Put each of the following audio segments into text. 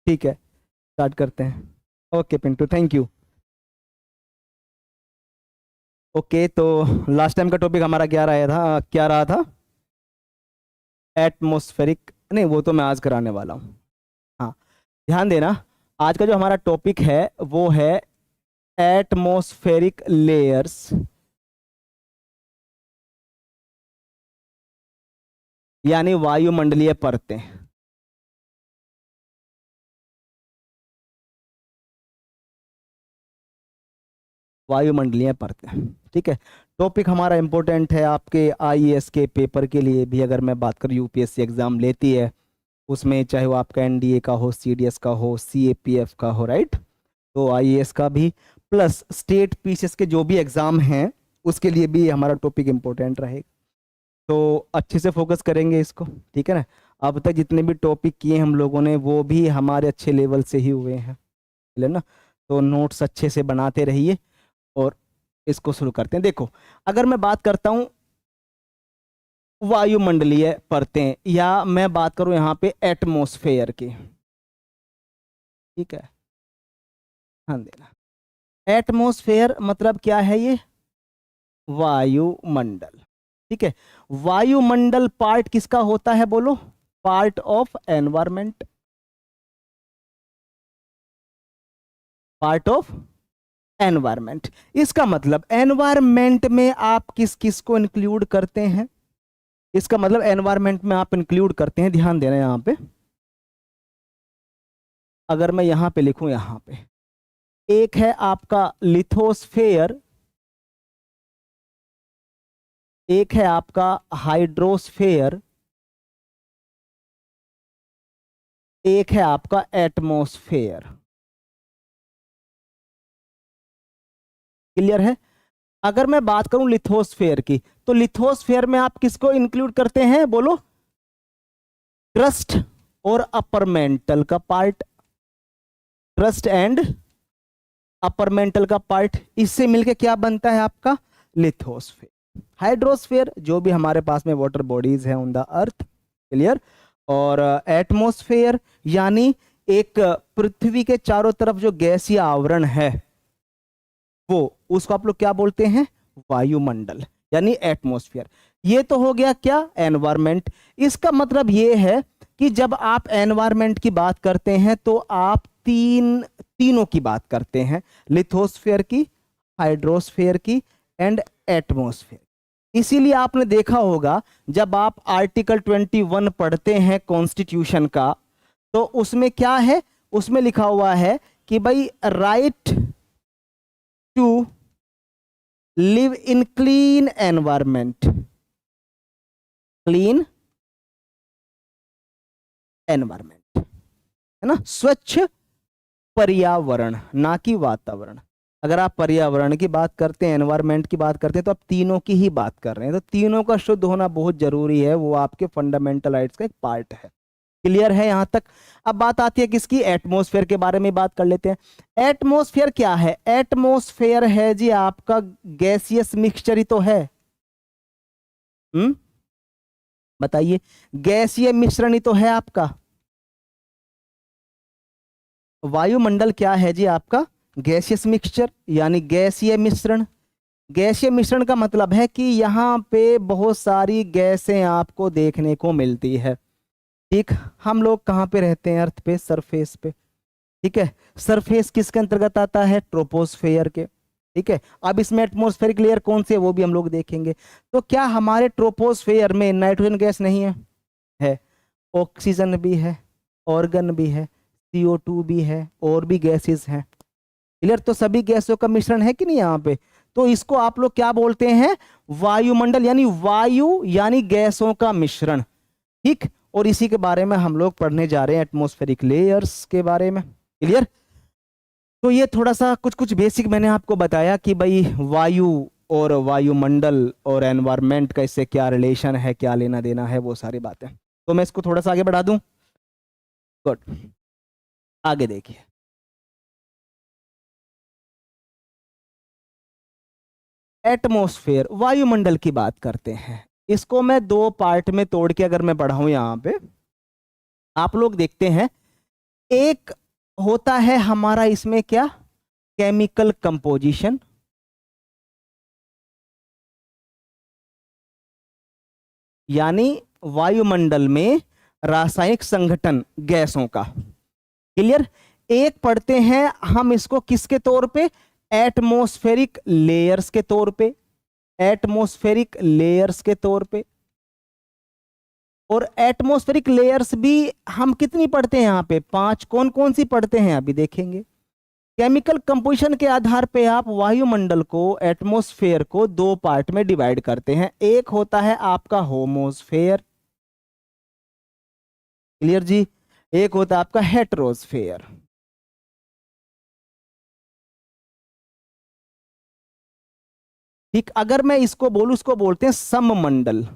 ठीक है, स्टार्ट करते हैं। Okay Pintu, thank you. Okay, तो लास्ट टाइम का टॉपिक हमारा क्या रहा था? एटमॉस्फेरिक, नहीं वो तो मैं आज कराने वाला हूँ। हाँ, ध्यान देना। आज का जो हमारा टॉपिक है वो है एटमॉस्फेरिक लेयर्स, यानी वायुमंडलीय परतें। वायुमंडलीय परतें, ठीक है। टॉपिक हमारा इंपॉर्टेंट है आपके आईएएस के पेपर के लिए भी। अगर मैं बात करूँ, यूपीएससी एग्जाम लेती है उसमें, चाहे वो आपका एनडीए का हो, सीडीएस का हो, सीएपीएफ का हो, राइट। तो आईएएस का भी, प्लस स्टेट पीसीएस के जो भी एग्जाम हैं उसके लिए भी हमारा टॉपिक इंपॉर्टेंट रहेगा। तो अच्छे से फोकस करेंगे इसको, ठीक है ना। अब तक जितने भी टॉपिक किए हम लोगों ने वो भी हमारे अच्छे लेवल से ही हुए हैं, है ना। तो नोट्स अच्छे से बनाते रहिए और इसको शुरू करते हैं। देखो, अगर मैं बात करता हूँ वायुमंडलीय परतें, या मैं बात करूं यहाँ पे एटमॉस्फेयर की, ठीक है। हाँ देना, एटमॉस्फेयर मतलब क्या है? ये वायुमंडल, ठीक है। वायुमंडल पार्ट किसका होता है बोलो? Part of environment, part of environment. इसका मतलब एनवायरमेंट में आप किस किस को इंक्लूड करते हैं? इसका मतलब एनवायरमेंट में आप इंक्लूड करते हैं, ध्यान देना यहां पे। अगर मैं यहां पे लिखूं, यहां पे एक है आपका लिथोस्फेयर, एक है आपका हाइड्रोस्फेयर, एक है आपका एटमॉस्फेयर। क्लियर है? अगर मैं बात करूं लिथोस्फेयर की, तो लिथोस्फेयर में आप किसको इंक्लूड करते हैं बोलो? क्रस्ट और अपर मेंटल का part, crust and upper mantle का पार्ट, इससे मिलके क्या बनता है आपका? लिथोस्फेयर। हाइड्रोस्फेयर जो भी हमारे पास में वाटर बॉडीज है ऑन द अर्थ। क्लियर? और एटमॉस्फेयर यानी एक पृथ्वी के चारों तरफ जो गैसीय आवरण है वो, उसको आप लोग क्या बोलते हैं? वायुमंडल, यानी एटमॉस्फेयर। ये तो हो गया क्या? एनवायरमेंट। इसका मतलब ये है कि जब आप एनवायरमेंट की बात करते हैं तो आप तीनों की बात करते हैं, लिथोस्फेयर की, हाइड्रोस्फेयर की एंड एटमॉस्फेयर। इसीलिए आपने देखा होगा जब आप आर्टिकल 21 पढ़ते हैं कॉन्स्टिट्यूशन का, तो उसमें क्या है? उसमें लिखा हुआ है कि भाई right to live in clean environment, clean environment, है ना, स्वच्छ पर्यावरण, ना कि वातावरण। अगर आप पर्यावरण की बात करते हैं, एनवायरमेंट की बात करते हैं, तो आप तीनों की ही बात कर रहे हैं। तो तीनों का शुद्ध होना बहुत जरूरी है, वो आपके फंडामेंटल राइट्स का एक पार्ट है। क्लियर है यहां तक? अब बात आती है किसकी? एटमॉस्फेयर के बारे में बात कर लेते हैं। एटमॉस्फेयर क्या है? एटमॉस्फेयर है जी आपका गैसियस मिक्सचर ही तो है। हम्म, बताइए, गैसीय मिश्रण ही तो है आपका। वायुमंडल क्या है जी आपका? गैसियस मिक्सचर, यानी गैसीय मिश्रण। गैसीय मिश्रण का मतलब है कि यहाँ पे बहुत सारी गैसें आपको देखने को मिलती है, ठीक। हम लोग कहाँ पे रहते हैं? अर्थ पे, सरफेस पे, ठीक है। सरफेस किसके अंतर्गत आता है? ट्रोपोस्फेयर के, ठीक है। अब इसमें एटमॉस्फेरिक लेयर कौन से, वो भी हम लोग देखेंगे। तो क्या हमारे ट्रोपोस्फेयर में नाइट्रोजन गैस नहीं है? है। ऑक्सीजन भी है, ऑर्गन भी है, CO2 भी है, और भी गैसेस हैं। क्लियर? तो सभी गैसों का मिश्रण है कि नहीं यहाँ पे? तो इसको आप लोग क्या बोलते हैं? वायुमंडल, यानी वायु यानी गैसों का मिश्रण, ठीक। और इसी के बारे में हम लोग पढ़ने जा रहे हैं, एटमॉस्फेरिक लेयर्स के बारे में। क्लियर? तो ये थोड़ा सा कुछ कुछ बेसिक मैंने आपको बताया कि भाई वायु और वायुमंडल और एनवायरमेंट का इससे क्या रिलेशन है, क्या लेना देना है, वो सारी बातें। तो मैं इसको थोड़ा सा आगे बढ़ा दूं। गुड, आगे देखिए। एटमॉस्फेयर, वायुमंडल की बात करते हैं। इसको मैं दो पार्ट में तोड़ के अगर मैं पढ़ाऊं, यहाँ पे आप लोग देखते हैं एक होता है हमारा इसमें क्या, केमिकल कंपोजिशन, यानी वायुमंडल में रासायनिक संगठन गैसों का। क्लियर। एक पढ़ते हैं हम इसको किसके तौर पे, एटमॉस्फेरिक लेयर्स के तौर पे, एटमॉस्फेरिक लेयर्स के तौर पे। और एटमॉस्फेरिक लेयर्स भी हम कितनी पढ़ते हैं यहाँ पे, 5। कौन कौन सी पढ़ते हैं अभी देखेंगे। केमिकल कंपोजिशन के आधार पे आप वायुमंडल को, एटमॉस्फेयर को 2 पार्ट में डिवाइड करते हैं। एक होता है आपका होमोस्फेयर, क्लियर जी, एक होता है आपका हेटेरोस्फेयर। ठीक, अगर मैं इसको बोलूं, इसको बोलते हैं सममंडल।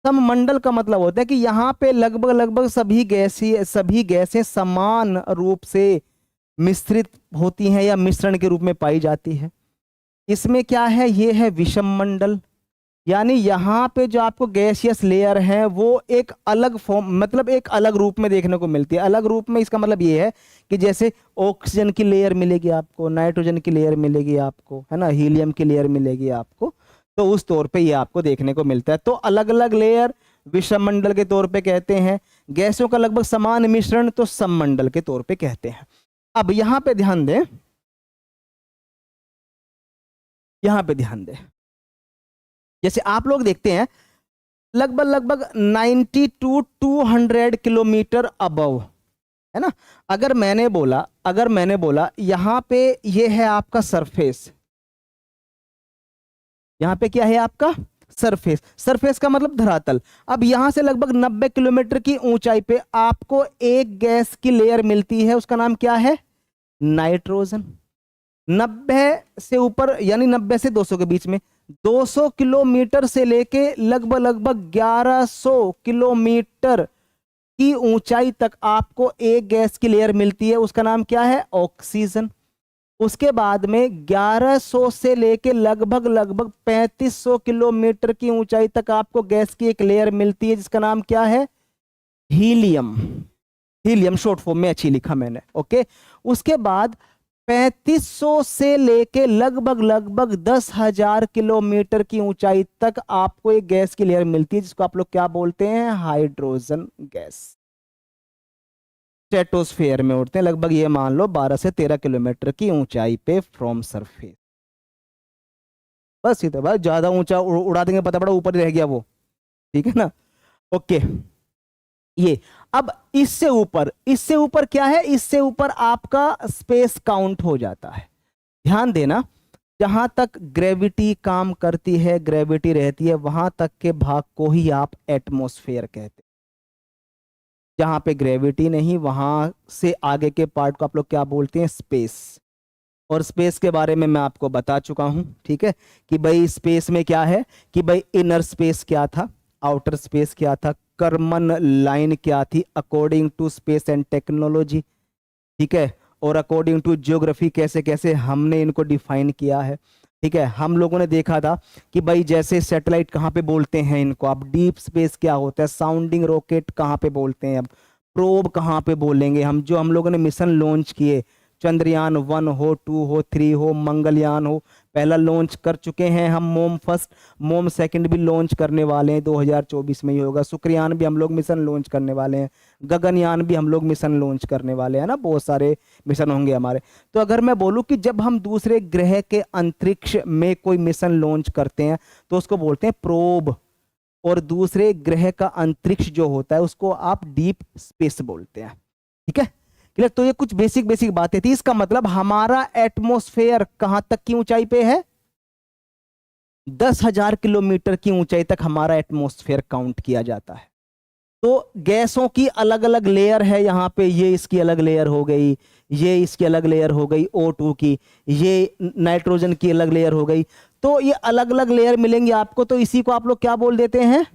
सममंडल का मतलब होता है कि यहां पे लगभग लगभग सभी गैसें समान रूप से मिश्रित होती हैं या मिश्रण के रूप में पाई जाती है। इसमें क्या है, ये है विषम मंडल, यानी यहाँ पे जो आपको गैसियस लेयर है वो एक अलग फॉर्म, मतलब एक अलग रूप में देखने को मिलती है। अलग रूप में इसका मतलब ये है कि जैसे ऑक्सीजन की लेयर मिलेगी आपको, नाइट्रोजन की लेयर मिलेगी आपको, है ना, हीलियम की लेयर मिलेगी आपको, तो उस तौर पे ये आपको देखने को मिलता है। तो अलग अलग लेयर विषम मंडल के तौर पे कहते हैं, गैसों का लगभग समान मिश्रण तो सममंडल के तौर पे कहते हैं। अब यहां पे ध्यान दें, यहां पे ध्यान दें, जैसे आप लोग देखते हैं लगभग लगभग 90 टू 200 किलोमीटर अबव, है ना। अगर मैंने बोला यहां पे ये है आपका सरफेस, यहां पे क्या है आपका सरफेस, सरफेस का मतलब धरातल। अब यहां से लगभग 90 किलोमीटर की ऊंचाई पे आपको एक गैस की लेयर मिलती है, उसका नाम क्या है, नाइट्रोजन। 90 से ऊपर यानी 90 से 200 के बीच में, 200 किलोमीटर से लेके लगभग लगभग 1100 किलोमीटर की ऊंचाई तक आपको एक गैस की लेयर मिलती है, उसका नाम क्या है, ऑक्सीजन। उसके बाद में 1100 से लेके लगभग लगभग 3500 किलोमीटर की ऊंचाई तक आपको गैस की एक लेयर मिलती है, जिसका नाम क्या है, हीलियम। हीलियम शॉर्ट फॉर्म में अच्छी लिखा मैंने, ओके। उसके बाद 3500 से लेके लगभग लगभग 10,000 किलोमीटर की ऊंचाई तक आपको एक गैस की लेयर मिलती है, जिसको आप लोग क्या बोलते हैं, हाइड्रोजन गैस। स्ट्रेटोस्फेयर में उड़ते हैं लगभग, ये मान लो 12 से 13 किलोमीटर की ऊंचाई पे फ्रॉम सरफेस। बस इतना, बस ज्यादा ऊंचा उड़ा देंगे पता पड़ा ऊपर ही रह गया वो, ठीक है ना, ओके। ये अब इससे ऊपर क्या है, इससे ऊपर आपका स्पेस काउंट हो जाता है। ध्यान देना, जहां तक ग्रेविटी काम करती है, ग्रेविटी रहती है, वहां तक के भाग को ही आप एटमॉस्फेयर कहते हैं। जहां पे ग्रेविटी नहीं, वहां से आगे के पार्ट को आप लोग क्या बोलते हैं, स्पेस। और स्पेस के बारे में मैं आपको बता चुका हूं, ठीक है, कि भाई स्पेस में क्या है, कि भाई इनर स्पेस क्या था, आउटर स्पेस क्या था, कर्मन लाइन क्या थी according to space and technology, ठीक है, और अकॉर्डिंग टू ज्योग्राफी कैसे कैसे हमने इनको डिफाइन किया है, ठीक है। हम लोगों ने देखा था कि भाई जैसे सैटेलाइट कहाँ पे बोलते हैं इनको, अब डीप स्पेस क्या होता है, साउंडिंग रॉकेट कहाँ पे बोलते हैं, अब प्रोब कहाँ पे बोलेंगे हम, जो हम लोगों ने मिशन लॉन्च किए, चंद्रयान 1 हो, 2 हो, 3 हो, मंगलयान हो, पहला लॉन्च कर चुके हैं हम, मोम फर्स्ट, मोम सेकंड भी लॉन्च करने वाले हैं, 2024 में ही होगा। शुक्रयान भी हम लोग मिशन लॉन्च करने वाले हैं, गगनयान भी हम लोग मिशन लॉन्च करने वाले हैं ना, बहुत सारे मिशन होंगे हमारे। तो अगर मैं बोलूं कि जब हम दूसरे ग्रह के अंतरिक्ष में कोई मिशन लॉन्च करते हैं तो उसको बोलते हैं प्रोब, और दूसरे ग्रह का अंतरिक्ष जो होता है उसको आप डीप स्पेस बोलते हैं, ठीक है, क्लियर। तो ये कुछ बेसिक बेसिक बातें थी। इसका मतलब हमारा एटमॉस्फेयर कहां तक की ऊंचाई पे है, 10,000 किलोमीटर की ऊंचाई तक हमारा एटमॉस्फेयर काउंट किया जाता है। तो गैसों की अलग अलग लेयर है यहाँ पे, ये इसकी अलग लेयर हो गई, ये इसकी अलग लेयर हो गई O2 की, ये नाइट्रोजन की अलग लेयर हो गई, तो ये अलग अलग लेयर मिलेंगी आपको, तो इसी को आप लोग क्या बोल देते हैं,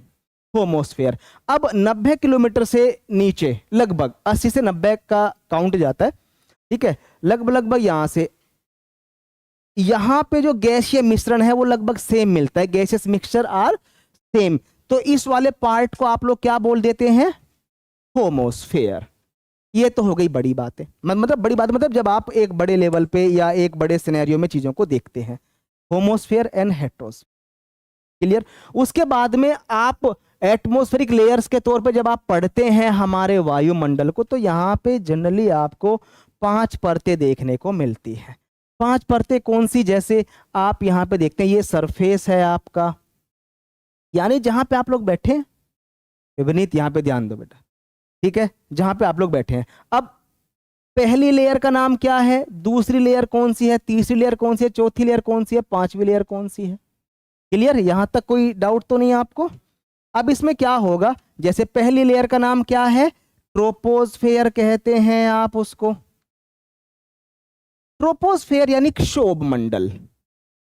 होमोस्फेयर। अब 90 किलोमीटर से नीचे लगभग 80 से 90 का काउंट जाता है, ठीक है, लगभग लगभग यहां से यहां पे जो गैसीय मिश्रण है वो लगभग सेम मिलता है, गैसियस मिक्सचर आर सेम। तो इस वाले पार्ट को आप लोग क्या बोल देते हैं, होमोस्फेयर। ये तो हो गई बड़ी बातें, मतलब बड़ी बात मतलब जब आप एक बड़े लेवल पे या एक बड़े सिनेरियो में चीजों को देखते हैं, होमोस्फेयर एंड हेट्रोस्फेयर। क्लियर। उसके बाद में आप एटमॉस्फेरिक लेयर्स के तौर पे जब आप पढ़ते हैं हमारे वायुमंडल को, तो यहाँ पे जनरली आपको 5 परतें देखने को मिलती है। 5 परतें कौन सी? जैसे आप यहाँ पे देखते हैं ये सरफेस है आपका, यानी जहां पे आप लोग बैठे हैं, विनीत यहाँ पे ध्यान दो बेटा, ठीक है, जहां पे आप लोग बैठे हैं। अब पहली लेयर का नाम क्या है, दूसरी लेयर कौन सी है, तीसरी लेयर कौन सी है, चौथी लेयर कौन सी है, पांचवी लेयर कौन सी है? क्लियर? यहां तक कोई डाउट तो नहीं है आपको? अब इसमें क्या होगा, जैसे पहली लेयर का नाम क्या है, ट्रोपोस्फेयर कहते हैं आप उसको। ट्रोपोस्फेयर यानी क्षोभ मंडल,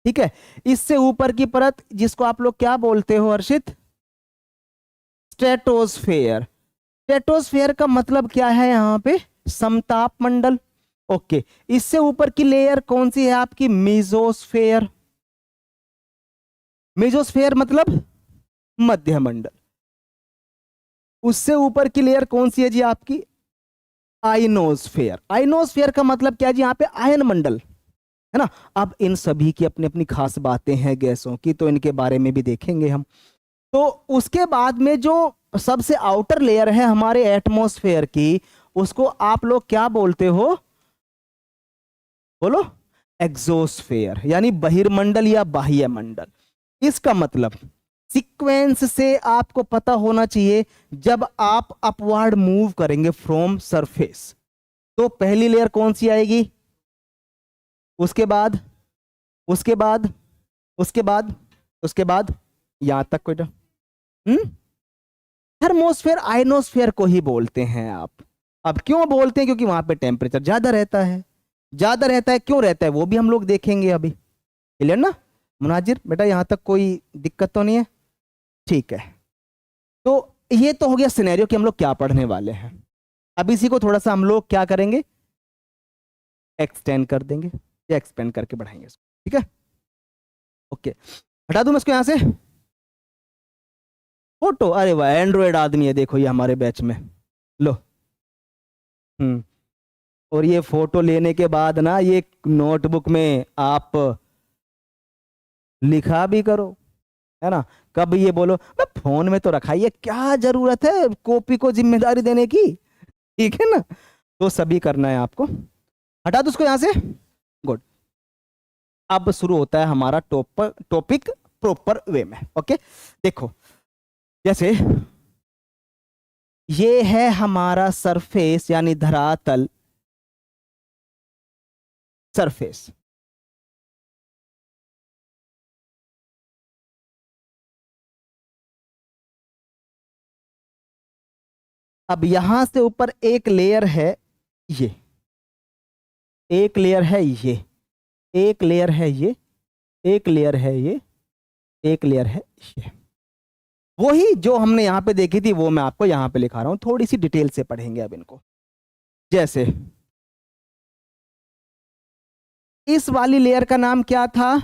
ठीक है। इससे ऊपर की परत जिसको आप लोग क्या बोलते हो हर्षित? स्ट्रेटोस्फेयर। स्ट्रेटोस्फेयर का मतलब क्या है यहां पे? समताप मंडल। ओके, इससे ऊपर की लेयर कौन सी है आपकी? मेसोस्फेयर। मेसोस्फेयर मतलब मध्य मंडल। उससे ऊपर की लेयर कौन सी है जी आपकी? आइनोस्फेयर। आइनोस्फेयर का मतलब क्या है जी? यहाँ पे आयन मंडल है ना। अब इन सभी की अपनी अपनी खास बातें हैं गैसों की, तो इनके बारे में भी देखेंगे हम। तो उसके बाद में जो सबसे आउटर लेयर है हमारे एटमॉस्फेयर की, उसको आप लोग क्या बोलते हो? बोलो। एक्सोस्फेयर यानी बहिर्मंडल या बाह्य मंडल। इसका मतलब सीक्वेंस से आपको पता होना चाहिए, जब आप अपवर्ड मूव करेंगे फ्रॉम सरफेस, तो पहली लेयर कौन सी आएगी, उसके बाद उसके बाद उसके बाद उसके बाद यहां तक कोई? थर्मोस्फेयर आयनोस्फेयर को ही बोलते हैं आप। अब क्यों बोलते हैं? क्योंकि वहां पे टेम्परेचर ज्यादा रहता है। ज्यादा रहता है, क्यों रहता है वो भी हम लोग देखेंगे अभी। क्लियर ना मुनाजिर बेटा? यहां तक कोई दिक्कत तो नहीं है? ठीक है। तो ये तो हो गया सिनेरियो कि हम लोग क्या पढ़ने वाले हैं। अब इसी को थोड़ा सा हम लोग क्या करेंगे, एक्सटेंड कर देंगे या एक्सपेंड करके बढ़ाएंगे इसको, ठीक है। ओके, हटा दूं मैं इसको यहां से। फोटो, अरे वाह, एंड्रॉयड आदमी है देखो ये हमारे बैच में। लो। और ये फोटो लेने के बाद ना ये नोटबुक में आप लिखा भी करो, है ना। कब ये बोलो मैं फोन में तो रखा ही है, क्या जरूरत है कॉपी को जिम्मेदारी देने की, ठीक है ना। तो सभी करना है आपको। हटा दो उसको यहां से। गुड। अब शुरू होता है हमारा टॉपिक प्रॉपर वे में। ओके, देखो जैसे ये है हमारा सरफेस यानी धरातल, सरफेस। अब यहां से ऊपर एक लेयर है, ये एक लेयर है, ये एक लेयर है, ये एक लेयर है, ये एक लेयर है, ये वही जो हमने यहां पे देखी थी वो मैं आपको यहां पे लिखा रहा हूं, थोड़ी सी डिटेल से पढ़ेंगे अब इनको। जैसे इस वाली लेयर का नाम क्या था?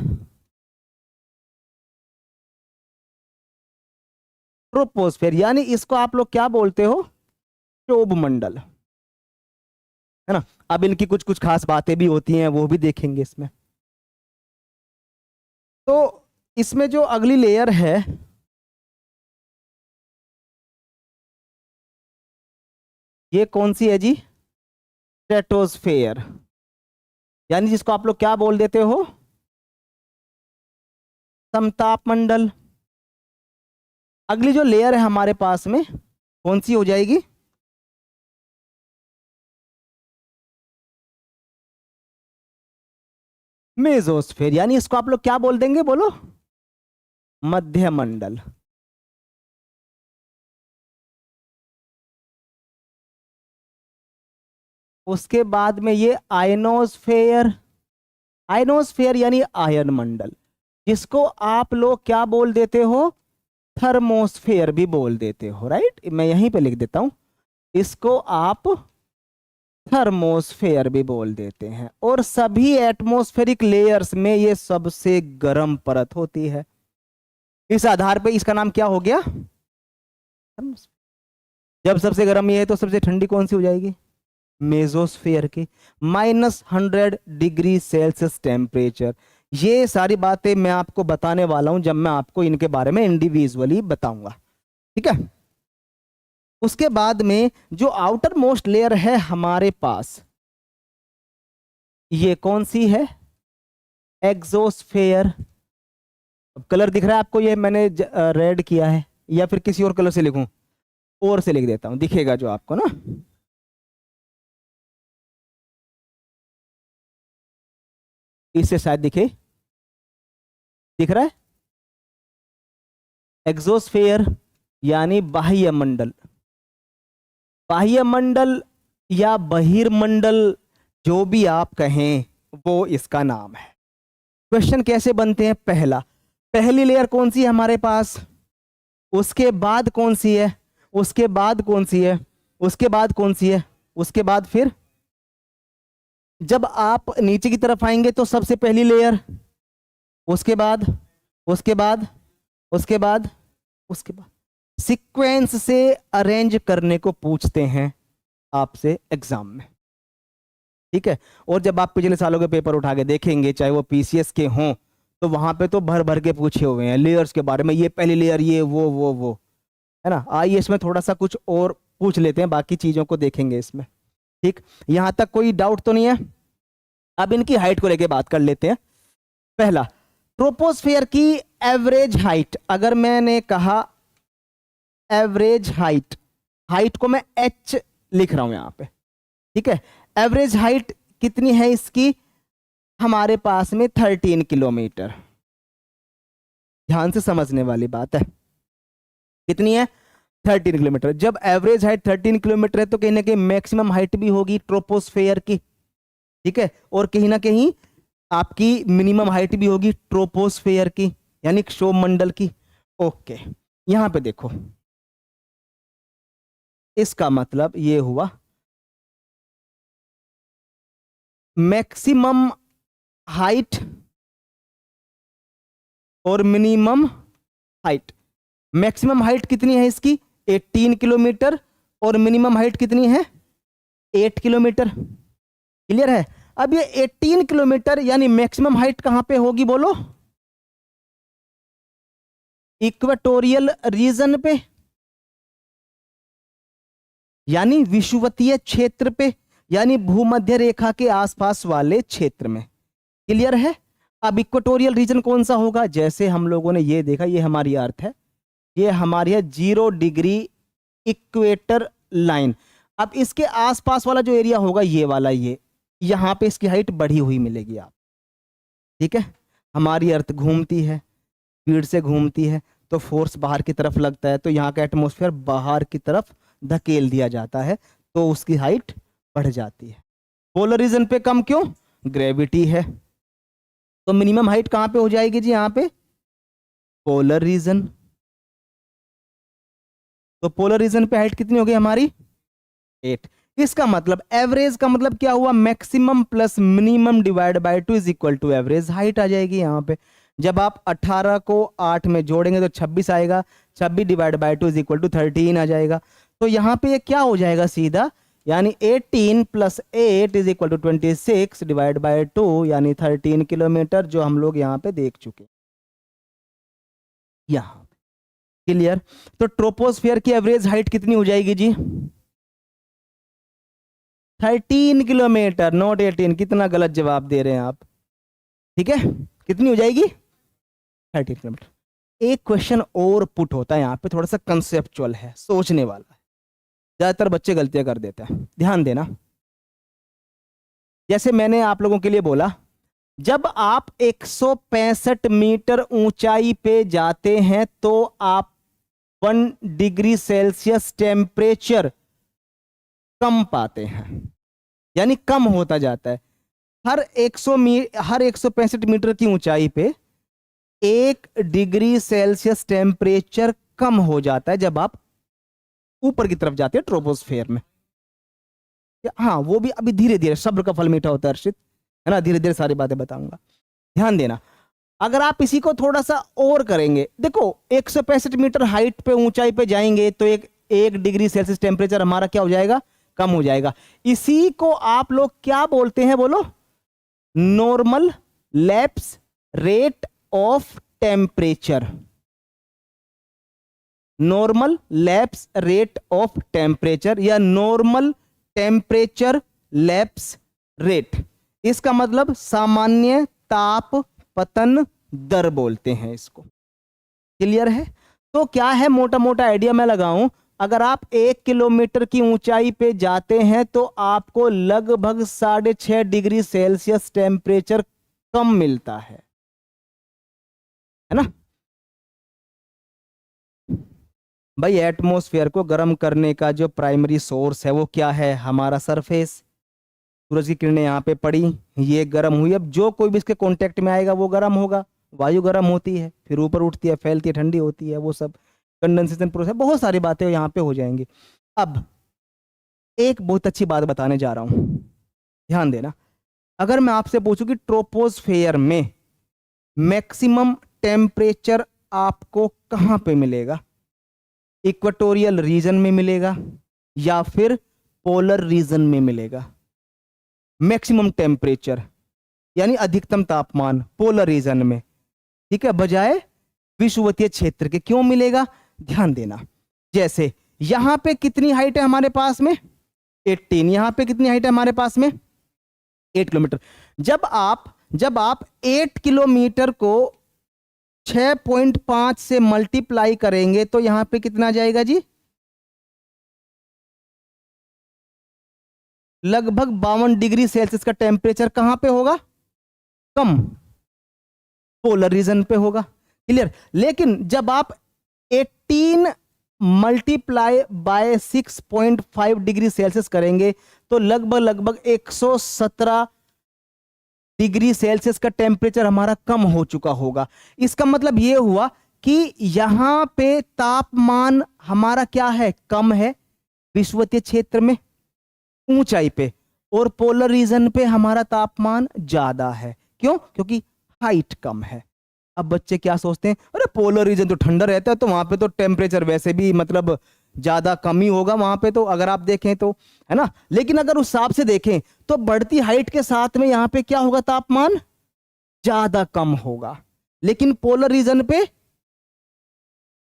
ट्रोपोस्फेयर, यानी इसको आप लोग क्या बोलते हो? क्षोभ मंडल, है ना। अब इनकी कुछ कुछ खास बातें भी होती हैं, वो भी देखेंगे इसमें। तो इसमें जो अगली लेयर है, ये कौन सी है जी? स्ट्रेटोस्फेयर, यानी जिसको आप लोग क्या बोल देते हो? समताप मंडल। अगली जो लेयर है हमारे पास में कौन सी हो जाएगी? मेसोस्फेयर, यानी इसको आप लोग क्या बोल देंगे, बोलो? मध्य मंडल। उसके बाद में ये आयनोस्फेयर। आयनोस्फेयर यानी आयन मंडल, जिसको आप लोग क्या बोल देते हो? थर्मोस्फेयर भी बोल देते हो, राइट। मैं यहीं पे लिख देता हूं, इसको आप थर्मोस्फेयर भी बोल देते हैं। और सभी एटमॉस्फेरिक लेयर्स में ये सबसे गर्म परत होती है। इस आधार पे इसका नाम क्या हो गया? जब सबसे गर्म ये है तो सबसे ठंडी कौन सी हो जाएगी? मेसोस्फेयर की। -100 डिग्री सेल्सियस टेम्परेचर। ये सारी बातें मैं आपको बताने वाला हूं जब मैं आपको इनके बारे में इंडिविजुअली बताऊंगा, ठीक है। उसके बाद में जो आउटर मोस्ट लेयर है हमारे पास, ये कौन सी है? एग्जोस्फेयर। कलर दिख रहा है आपको? ये मैंने रेड किया है, या फिर किसी और कलर से लिखूं? और से लिख देता हूं, दिखेगा जो आपको ना। इससे शायद दिखे, दिख रहा है? एग्जोस्फेयर यानी बाह्य मंडल। बाह्य मंडल या बहिर्मंडल, जो भी आप कहें वो इसका नाम है। क्वेश्चन कैसे बनते हैं? पहली लेयर कौन सी है हमारे पास, उसके बाद कौन सी है, उसके बाद कौन सी है, उसके बाद कौन सी है, उसके बाद फिर जब आप नीचे की तरफ आएंगे तो सबसे पहली लेयर, उसके बाद, उसके बाद, उसके बाद, उसके बाद। सीक्वेंस से अरेंज करने को पूछते हैं आपसे एग्जाम में, ठीक है। और जब आप पिछले सालों के पेपर उठा के देखेंगे, चाहे वो पीसीएस के हों, तो वहां पे तो भर भर के पूछे हुए हैं लेयर्स के बारे में, ये पहली लेयर, ये वो, है ना। आइए इसमें थोड़ा सा कुछ और पूछ लेते हैं, बाकी चीजों को देखेंगे इसमें, ठीक। यहां तक कोई डाउट तो नहीं है? अब इनकी हाइट को लेके बात कर लेते हैं। पहला, ट्रोपोस्फियर की एवरेज हाइट। अगर मैंने कहा एवरेज हाइट, हाइट को मैं एच लिख रहा हूं यहां पे, ठीक है। एवरेज हाइट कितनी है इसकी? हमारे पास में 13 किलोमीटर। ध्यान से समझने वाली बात है। कितनी है? 13 किलोमीटर। जब एवरेज हाइट 13 किलोमीटर है तो कहीं ना कहीं मैक्सिमम हाइट भी होगी ट्रोपोस्फेयर की, ठीक है। और कहीं ना कहीं आपकी मिनिमम हाइट भी होगी ट्रोपोस्फेयर की, यानी क्षोभमंडल की। ओके, यहां पे देखो, इसका मतलब ये हुआ मैक्सिमम हाइट और मिनिमम हाइट। मैक्सिमम हाइट कितनी है इसकी? 18 किलोमीटर। और मिनिमम हाइट कितनी है? 8 किलोमीटर। क्लियर है? अब ये 18 किलोमीटर यानी मैक्सिमम हाइट कहां पे होगी बोलो? इक्वेटोरियल रीजन पे, यानी विषुवतीय क्षेत्र पे, यानी भूमध्य रेखा के आसपास वाले क्षेत्र में। क्लियर है? अब इक्वेटोरियल रीजन कौन सा होगा? जैसे हम लोगों ने ये देखा, ये हमारी अर्थ है, ये हमारी है 0 डिग्री इक्वेटर लाइन। अब इसके आसपास वाला जो एरिया होगा ये वाला, ये यहां पे इसकी हाइट बढ़ी हुई मिलेगी आप, ठीक है। हमारी अर्थ घूमती है, स्पीड से घूमती है, तो फोर्स बाहर की तरफ लगता है, तो यहाँ का एटमॉस्फेयर बाहर की तरफ धकेल दिया जाता है, तो उसकी हाइट बढ़ जाती है। पोलर रीजन पे कम क्यों? ग्रेविटी है। तो मिनिमम हाइट कहां पे हो जाएगी जी? यहां पे पोलर रीजन। तो पोलर रीजन पे हाइट कितनी हो गई हमारी? 8। इसका मतलब एवरेज का मतलब क्या हुआ? Maximum plus minimum divide by 2 is equal to average height आ जाएगी यहां पे। जब आप 18 को 8 में जोड़ेंगे तो 26 आएगा, 26 divide by 2 is equal to 13 आ जाएगा। तो यहां पे ये क्या हो जाएगा सीधा, यानी 18 plus 8 is equal to 26 divide by 2 यानी 13 किलोमीटर, जो हम लोग यहाँ पे देख चुके यहाँ। क्लियर? तो ट्रोपोस्फियर की एवरेज हाइट कितनी हो जाएगी जी? 13 किलोमीटर, नॉट 18। कितना गलत जवाब दे रहे हैं आप, ठीक है। कितनी हो जाएगी? 13 किलोमीटर। एक क्वेश्चन और पुट होता है यहाँ पे, थोड़ा सा कंसेप्चुअल है, सोचने वाला है, ज्यादातर बच्चे गलतियां कर देते हैं, ध्यान देना। जैसे मैंने आप लोगों के लिए बोला, जब आप 165 मीटर ऊंचाई पे जाते हैं तो आप 1 डिग्री सेल्सियस टेम्परेचर कम पाते हैं, यानी कम होता जाता है। हर 165 मीटर की ऊंचाई पे 1 डिग्री सेल्सियस टेम्परेचर कम हो जाता है जब आप ऊपर की तरफ जाते हैं ट्रोपोस्फेयर में। हाँ, वो भी अभी धीरे धीरे, सब्र का फल मीठा होता है अर्षित, है ना, धीरे धीरे सारी बातें बताऊंगा, ध्यान देना। अगर आप इसी को थोड़ा सा और करेंगे, देखो 165 मीटर हाइट पे ऊंचाई पे जाएंगे तो एक 1 डिग्री सेल्सियस टेम्परेचर हमारा क्या हो जाएगा, कम हो जाएगा। इसी को आप लोग क्या बोलते हैं बोलो, normal lapse rate of temperature. Normal lapse rate of temperature या नॉर्मल टेम्परेचर लैप्स रेट, इसका मतलब सामान्य ताप पतन दर बोलते हैं इसको। क्लियर है? तो क्या है, मोटा मोटा आइडिया मैं लगाऊं, अगर आप 1 किलोमीटर की ऊंचाई पे जाते हैं तो आपको लगभग 6.5 डिग्री सेल्सियस टेम्परेचर कम मिलता है ना भाई। एटमॉस्फेयर को गर्म करने का जो प्राइमरी सोर्स है वो क्या है, हमारा सरफेस। सूरज की किरणें यहाँ पे पड़ी, ये गर्म हुई, अब जो कोई भी इसके कांटेक्ट में आएगा वो गर्म होगा। वायु गर्म होती है, फिर ऊपर उठती है, फैलती है, ठंडी होती है, वो सब कंडेंसेशन प्रोसेस, बहुत सारी बातें यहाँ पे हो जाएंगी। अब एक बहुत अच्छी बात बताने जा रहा हूं, ध्यान देना। अगर मैं आपसे पूछूं कि ट्रोपोस्फेयर में मैक्सिमम टेम्परेचर आपको कहां पे मिलेगा, इक्वेटोरियल रीजन में मिलेगा या फिर पोलर रीजन में मिलेगा? मैक्सिमम टेम्परेचर यानी अधिकतम तापमान पोलर रीजन में, ठीक है, बजाय विषुवतीय क्षेत्र के। क्यों मिलेगा, ध्यान देना। जैसे यहां पे कितनी हाइट है हमारे पास में, 18, यहां पे कितनी हाइट है हमारे पास में, 8 किलोमीटर। जब आप 8 किलोमीटर को 6.5 से मल्टीप्लाई करेंगे तो यहां पे कितना जाएगा जी, लगभग 52 डिग्री सेल्सियस का टेम्परेचर कहां पे होगा, कम, पोलर रीजन पे होगा। क्लियर? लेकिन जब आप 18 मल्टीप्लाई बाय 6.5 डिग्री सेल्सियस करेंगे तो लगभग 117 डिग्री सेल्सियस का टेम्परेचर हमारा कम हो चुका होगा। इसका मतलब यह हुआ कि यहां पे तापमान हमारा क्या है, कम है विषुवतीय क्षेत्र में ऊंचाई पे, और पोलर रीजन पे हमारा तापमान ज्यादा है। क्यों? क्योंकि हाइट कम है। अब बच्चे क्या सोचते हैं, अरे पोलर रीजन तो ठंडा रहता है, तो वहां पे तो टेम्परेचर वैसे भी मतलब ज्यादा कम ही होगा वहां पे, तो अगर आप देखें तो, है ना। लेकिन अगर उस हिसाब से देखें तो बढ़ती हाइट के साथ में यहां पे क्या होगा, तापमान ज्यादा कम होगा, लेकिन पोलर रीजन पे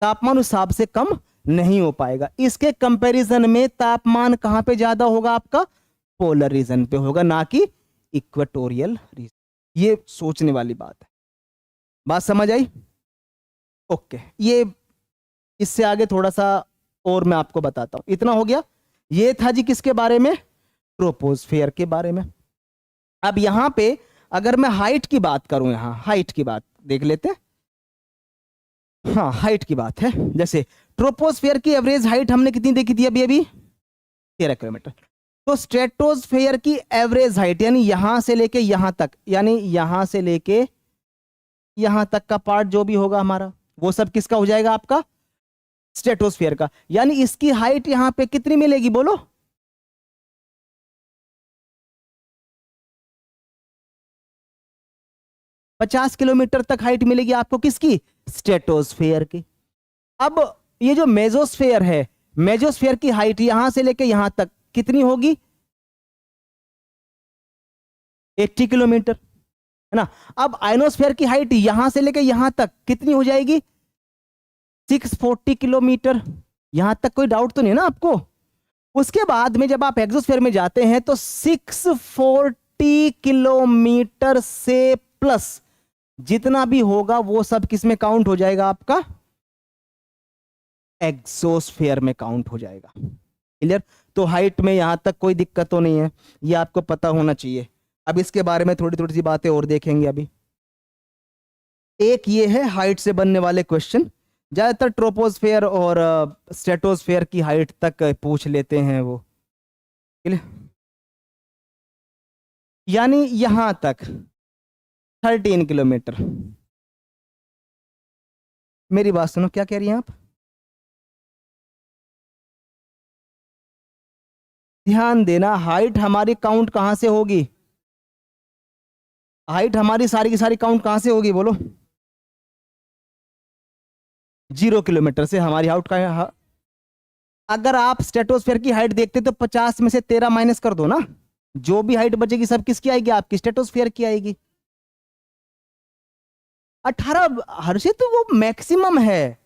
तापमान उस हिसाब से कम नहीं हो पाएगा। इसके कंपैरिजन में तापमान कहां पे ज्यादा होगा आपका, पोलर रीजन पे होगा, ना कि इक्वेटोरियल रीजन। ये सोचने वाली बात है। बात समझ आई? ओके, ये इससे आगे थोड़ा सा और मैं आपको बताता हूं। इतना हो गया, ये था जी किसके बारे में, ट्रोपोस्फेयर के बारे में। अब यहां पे अगर मैं हाइट की बात करूं, यहां हाइट की बात देख लेते हैं। हाँ, हाइट की बात है। जैसे ट्रोपोस्फेयर की एवरेज हाइट हमने कितनी देखी थी अभी 13 किलोमीटर। तो स्ट्रेटोस्फेयर की एवरेज हाइट यानी यहां से लेके यहां तक, यानी यहां से लेके यहां तक का पार्ट जो भी होगा हमारा, वो सब किसका हो जाएगा, आपका स्ट्रेटोस्फेयर का। यानी इसकी हाइट यहां पे कितनी मिलेगी बोलो, 50 किलोमीटर तक हाइट मिलेगी आपको, किसकी, स्ट्रेटोस्फेयर की। अब ये जो मेसोस्फेयर है, मेसोस्फेयर की हाइट यहां से लेके यहां तक कितनी होगी, 80 किलोमीटर, है ना। अब आयनोस्फेयर की हाइट यहां से लेके यहां तक कितनी हो जाएगी, 640 किलोमीटर। यहां तक कोई डाउट तो नहीं ना आपको? उसके बाद में जब आप एक्सोस्फेयर में जाते हैं तो 640 किलोमीटर से प्लस जितना भी होगा वो सब किस में काउंट हो जाएगा, आपका एक्सोस्फेयर में काउंट हो जाएगा। क्लियर? तो हाइट में यहां तक कोई दिक्कत तो नहीं है, ये आपको पता होना चाहिए। अब इसके बारे में थोड़ी थोड़ी सी बातें और देखेंगे। अभी एक ये है हाइट से बनने वाले क्वेश्चन, ज्यादातर ट्रोपोस्फेयर और स्ट्रेटोस्फेयर की हाइट तक पूछ लेते हैं वो। क्लियर? यानी यहां तक 13 किलोमीटर। मेरी बात सुनो, क्या कह रही हैं आप? ध्यान देना, हाइट हमारी काउंट कहां से होगी, हाइट हमारी सारी की सारी काउंट कहां से होगी बोलो, 0 किलोमीटर से हमारी हाइट का अगर आप स्ट्रेटोस्फेयर की हाइट देखते तो 50 में से 13 माइनस कर दो ना, जो भी हाइट बचेगी सब किसकी आएगी? आपकी स्ट्रेटोस्फेयर की आएगी। 18 हर्षित तो वो मैक्सिमम है,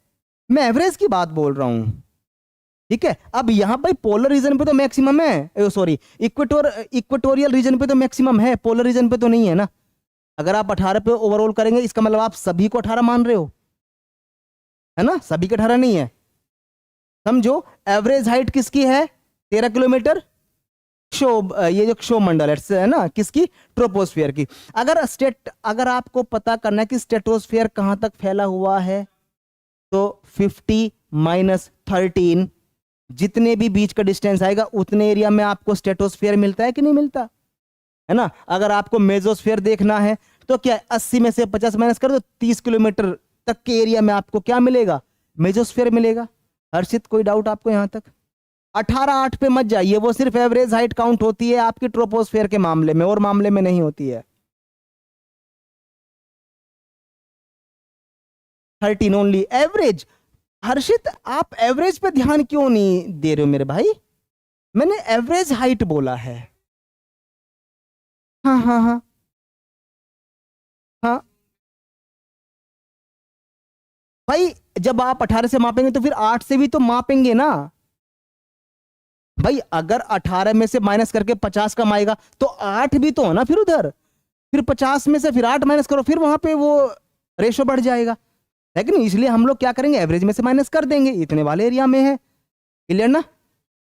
मैं एवरेज की बात बोल रहा हूं। ठीक है, अब यहां भाई पोलर रीजन पे तो मैक्सिमम है, सॉरी इक्वेटोरियल रीजन पे तो मैक्सिमम है, पोलर रीजन पे तो नहीं है ना। अगर आप 18 पे ओवरऑल करेंगे इसका मतलब आप सभी को 18 मान रहे हो, है ना, सभी के 18 नहीं है। समझो एवरेज हाइट किसकी है? 13 किलोमीटर। ये जो क्षोमंडल है ना, किसकी? ट्रोपोस्फियर की। अगर आपको पता करना है कि स्ट्रेटोस्फियर कहां तक फैला हुआ है, तो 50 - 13, जितने भी बीच का डिस्टेंस आएगा उतने एरिया में आपको स्ट्रेटोस्फियर मिलता है कि नहीं मिलता है ना। अगर आपको मेसोस्फियर देखना है तो क्या 80 में से 50 माइनस कर दो, 30 किलोमीटर तक के एरिया में आपको क्या मिलेगा? मेसोस्फियर मिलेगा। हर्षित कोई डाउट आपको यहां तक? 18/8 पे मत जाइए, वो सिर्फ एवरेज हाइट काउंट होती है आपकी ट्रोपोस्फियर के मामले में, और मामले में नहीं होती है। 13 ओनली एवरेज। हर्षित आप एवरेज पे ध्यान क्यों नहीं दे रहे हो मेरे भाई? मैंने एवरेज हाइट बोला है। हाँ हाँ हाँ हाँ भाई, जब आप 18 से मापेंगे तो फिर 8 से भी तो मापेंगे ना भाई। अगर 18 में से माइनस करके 50 कम आएगा तो 8 भी तो हो ना फिर उधर, फिर 50 में से फिर 8 माइनस करो, फिर वहां पे वो रेशो बढ़ जाएगा। लेकिन इसलिए हम लोग क्या करेंगे, एवरेज में से माइनस कर देंगे, इतने वाले एरिया में है। क्लियर ना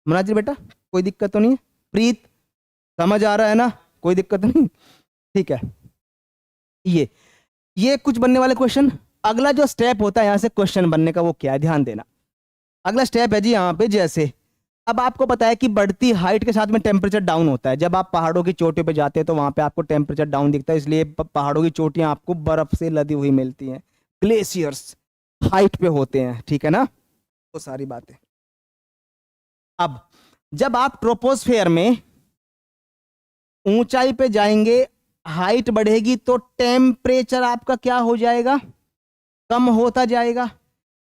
मुनाजिर बेटा? कोई दिक्कत तो नहीं है? प्रीत समझ आ रहा है ना? कोई दिक्कत तो नहीं? ठीक है। ये कुछ बनने वाले क्वेश्चन। अगला जो स्टेप होता है यहां से क्वेश्चन बनने का, वो क्या है ध्यान देना। अगला स्टेप है जी यहाँ पे, जैसे अब आपको पता है कि बढ़ती हाइट के साथ में टेम्परेचर डाउन होता है। जब आप पहाड़ों की चोटियों पे जाते हैं तो वहां पे आपको टेम्परेचर डाउन दिखता है, इसलिए पहाड़ों की चोटियां आपको बर्फ से लदी हुई मिलती हैं, ग्लेशियर्स हाइट पे होते हैं, ठीक है ना। वो सारी बातें। अब जब आप ट्रोपोस्फेयर में ऊंचाई पे जाएंगे, हाइट बढ़ेगी तो टेम्परेचर आपका क्या हो जाएगा? कम होता जाएगा।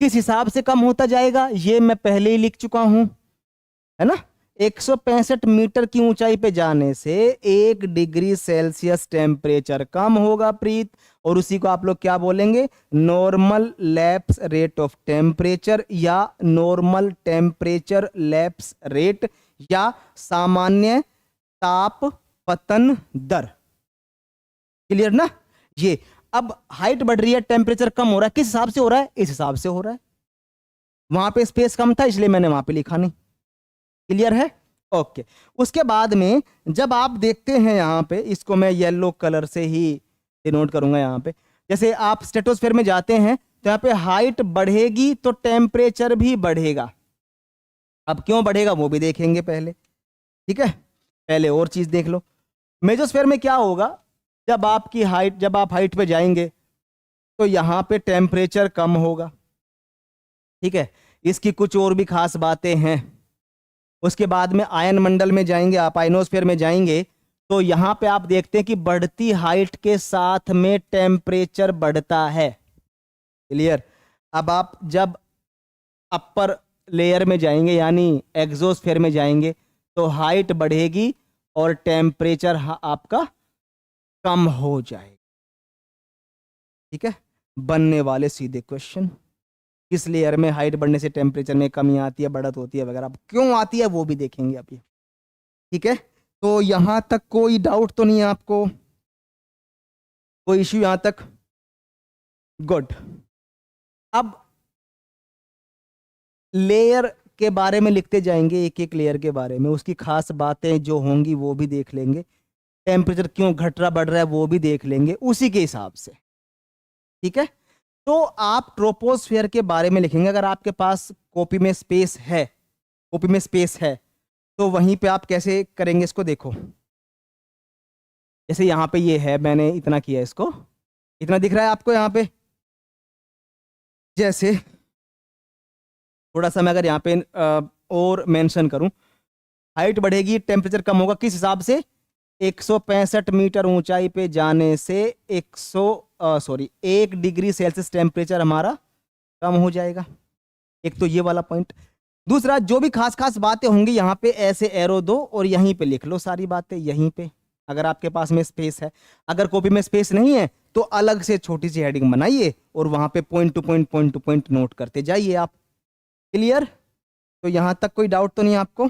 किस हिसाब से कम होता जाएगा ये मैं पहले ही लिख चुका हूं, है ना। 165 मीटर की ऊंचाई पे जाने से 1 डिग्री सेल्सियस टेम्परेचर कम होगा प्रीत, और उसी को आप लोग क्या बोलेंगे? Normal lapse rate of temperature, या नॉर्मल टेम्परेचर लैप्स रेट, या सामान्य ताप पतन दर। क्लियर ना? ये अब हाइट बढ़ रही है, टेम्परेचर कम हो रहा है, किस हिसाब से हो रहा है? इस हिसाब से हो रहा है। वहां पे स्पेस कम था इसलिए मैंने वहां पे लिखा नहीं। क्लियर है? ओके। उसके बाद में जब आप देखते हैं यहां पे, इसको मैं येलो कलर से ही डिनोट करूंगा यहां पे, जैसे आप स्ट्रेटोस्फेयर में जाते हैं तो यहां पे हाइट बढ़ेगी तो टेम्परेचर भी बढ़ेगा। अब क्यों बढ़ेगा वो भी देखेंगे पहले, ठीक है। पहले और चीज देख लो, मेसोस्फेयर में क्या होगा? जब आप हाइट पे जाएंगे तो यहां पे टेम्परेचर कम होगा, ठीक है। इसकी कुछ और भी खास बातें हैं। उसके बाद में आयन मंडल में जाएंगे, आप आयनोस्फेयर में जाएंगे तो यहां पे आप देखते हैं कि बढ़ती हाइट के साथ में टेम्परेचर बढ़ता है। क्लियर? अब आप जब अपर लेयर में जाएंगे यानी एक्सोस्फेयर में जाएंगे तो हाइट बढ़ेगी और टेम्परेचर आपका कम हो जाएगा। ठीक है, बनने वाले सीधे क्वेश्चन, किस लेयर में हाइट बढ़ने से टेम्परेचर में कमी आती है, बढ़त होती है वगैरह, अब क्यों आती है वो भी देखेंगे अभी। ठीक है, तो यहां तक कोई डाउट तो नहीं है आपको? कोई इश्यू यहां तक? गुड। अब लेयर के बारे में लिखते जाएंगे, एक एक लेयर के बारे में, उसकी खास बातें जो होंगी वो भी देख लेंगे, टेम्परेचर क्यों घट रहा बढ़ रहा है वो भी देख लेंगे उसी के हिसाब से। ठीक है, तो आप ट्रोपोस्फियर के बारे में लिखेंगे। अगर आपके पास कॉपी में स्पेस है तो वहीं पे आप कैसे करेंगे इसको देखो। जैसे यहाँ पे ये है, मैंने इतना किया, इसको इतना दिख रहा है आपको यहाँ पे। जैसे थोड़ा सा मैं अगर यहाँ पे और मेंशन करूं, हाइट बढ़ेगी टेम्परेचर कम होगा, किस हिसाब से? 165 मीटर ऊंचाई पे जाने से 1 डिग्री सेल्सियस टेम्परेचर हमारा कम हो जाएगा। एक तो ये वाला पॉइंट। दूसरा, जो भी खास खास बातें होंगी यहाँ पे ऐसे एरो दो और यहीं पे लिख लो सारी बातें, यहीं पे, अगर आपके पास में स्पेस है। अगर कॉपी में स्पेस नहीं है तो अलग से छोटी सी हेडिंग बनाइए और वहां पे पॉइंट टू पॉइंट नोट करते जाइए आप। क्लियर? तो यहां तक कोई डाउट तो नहीं आपको?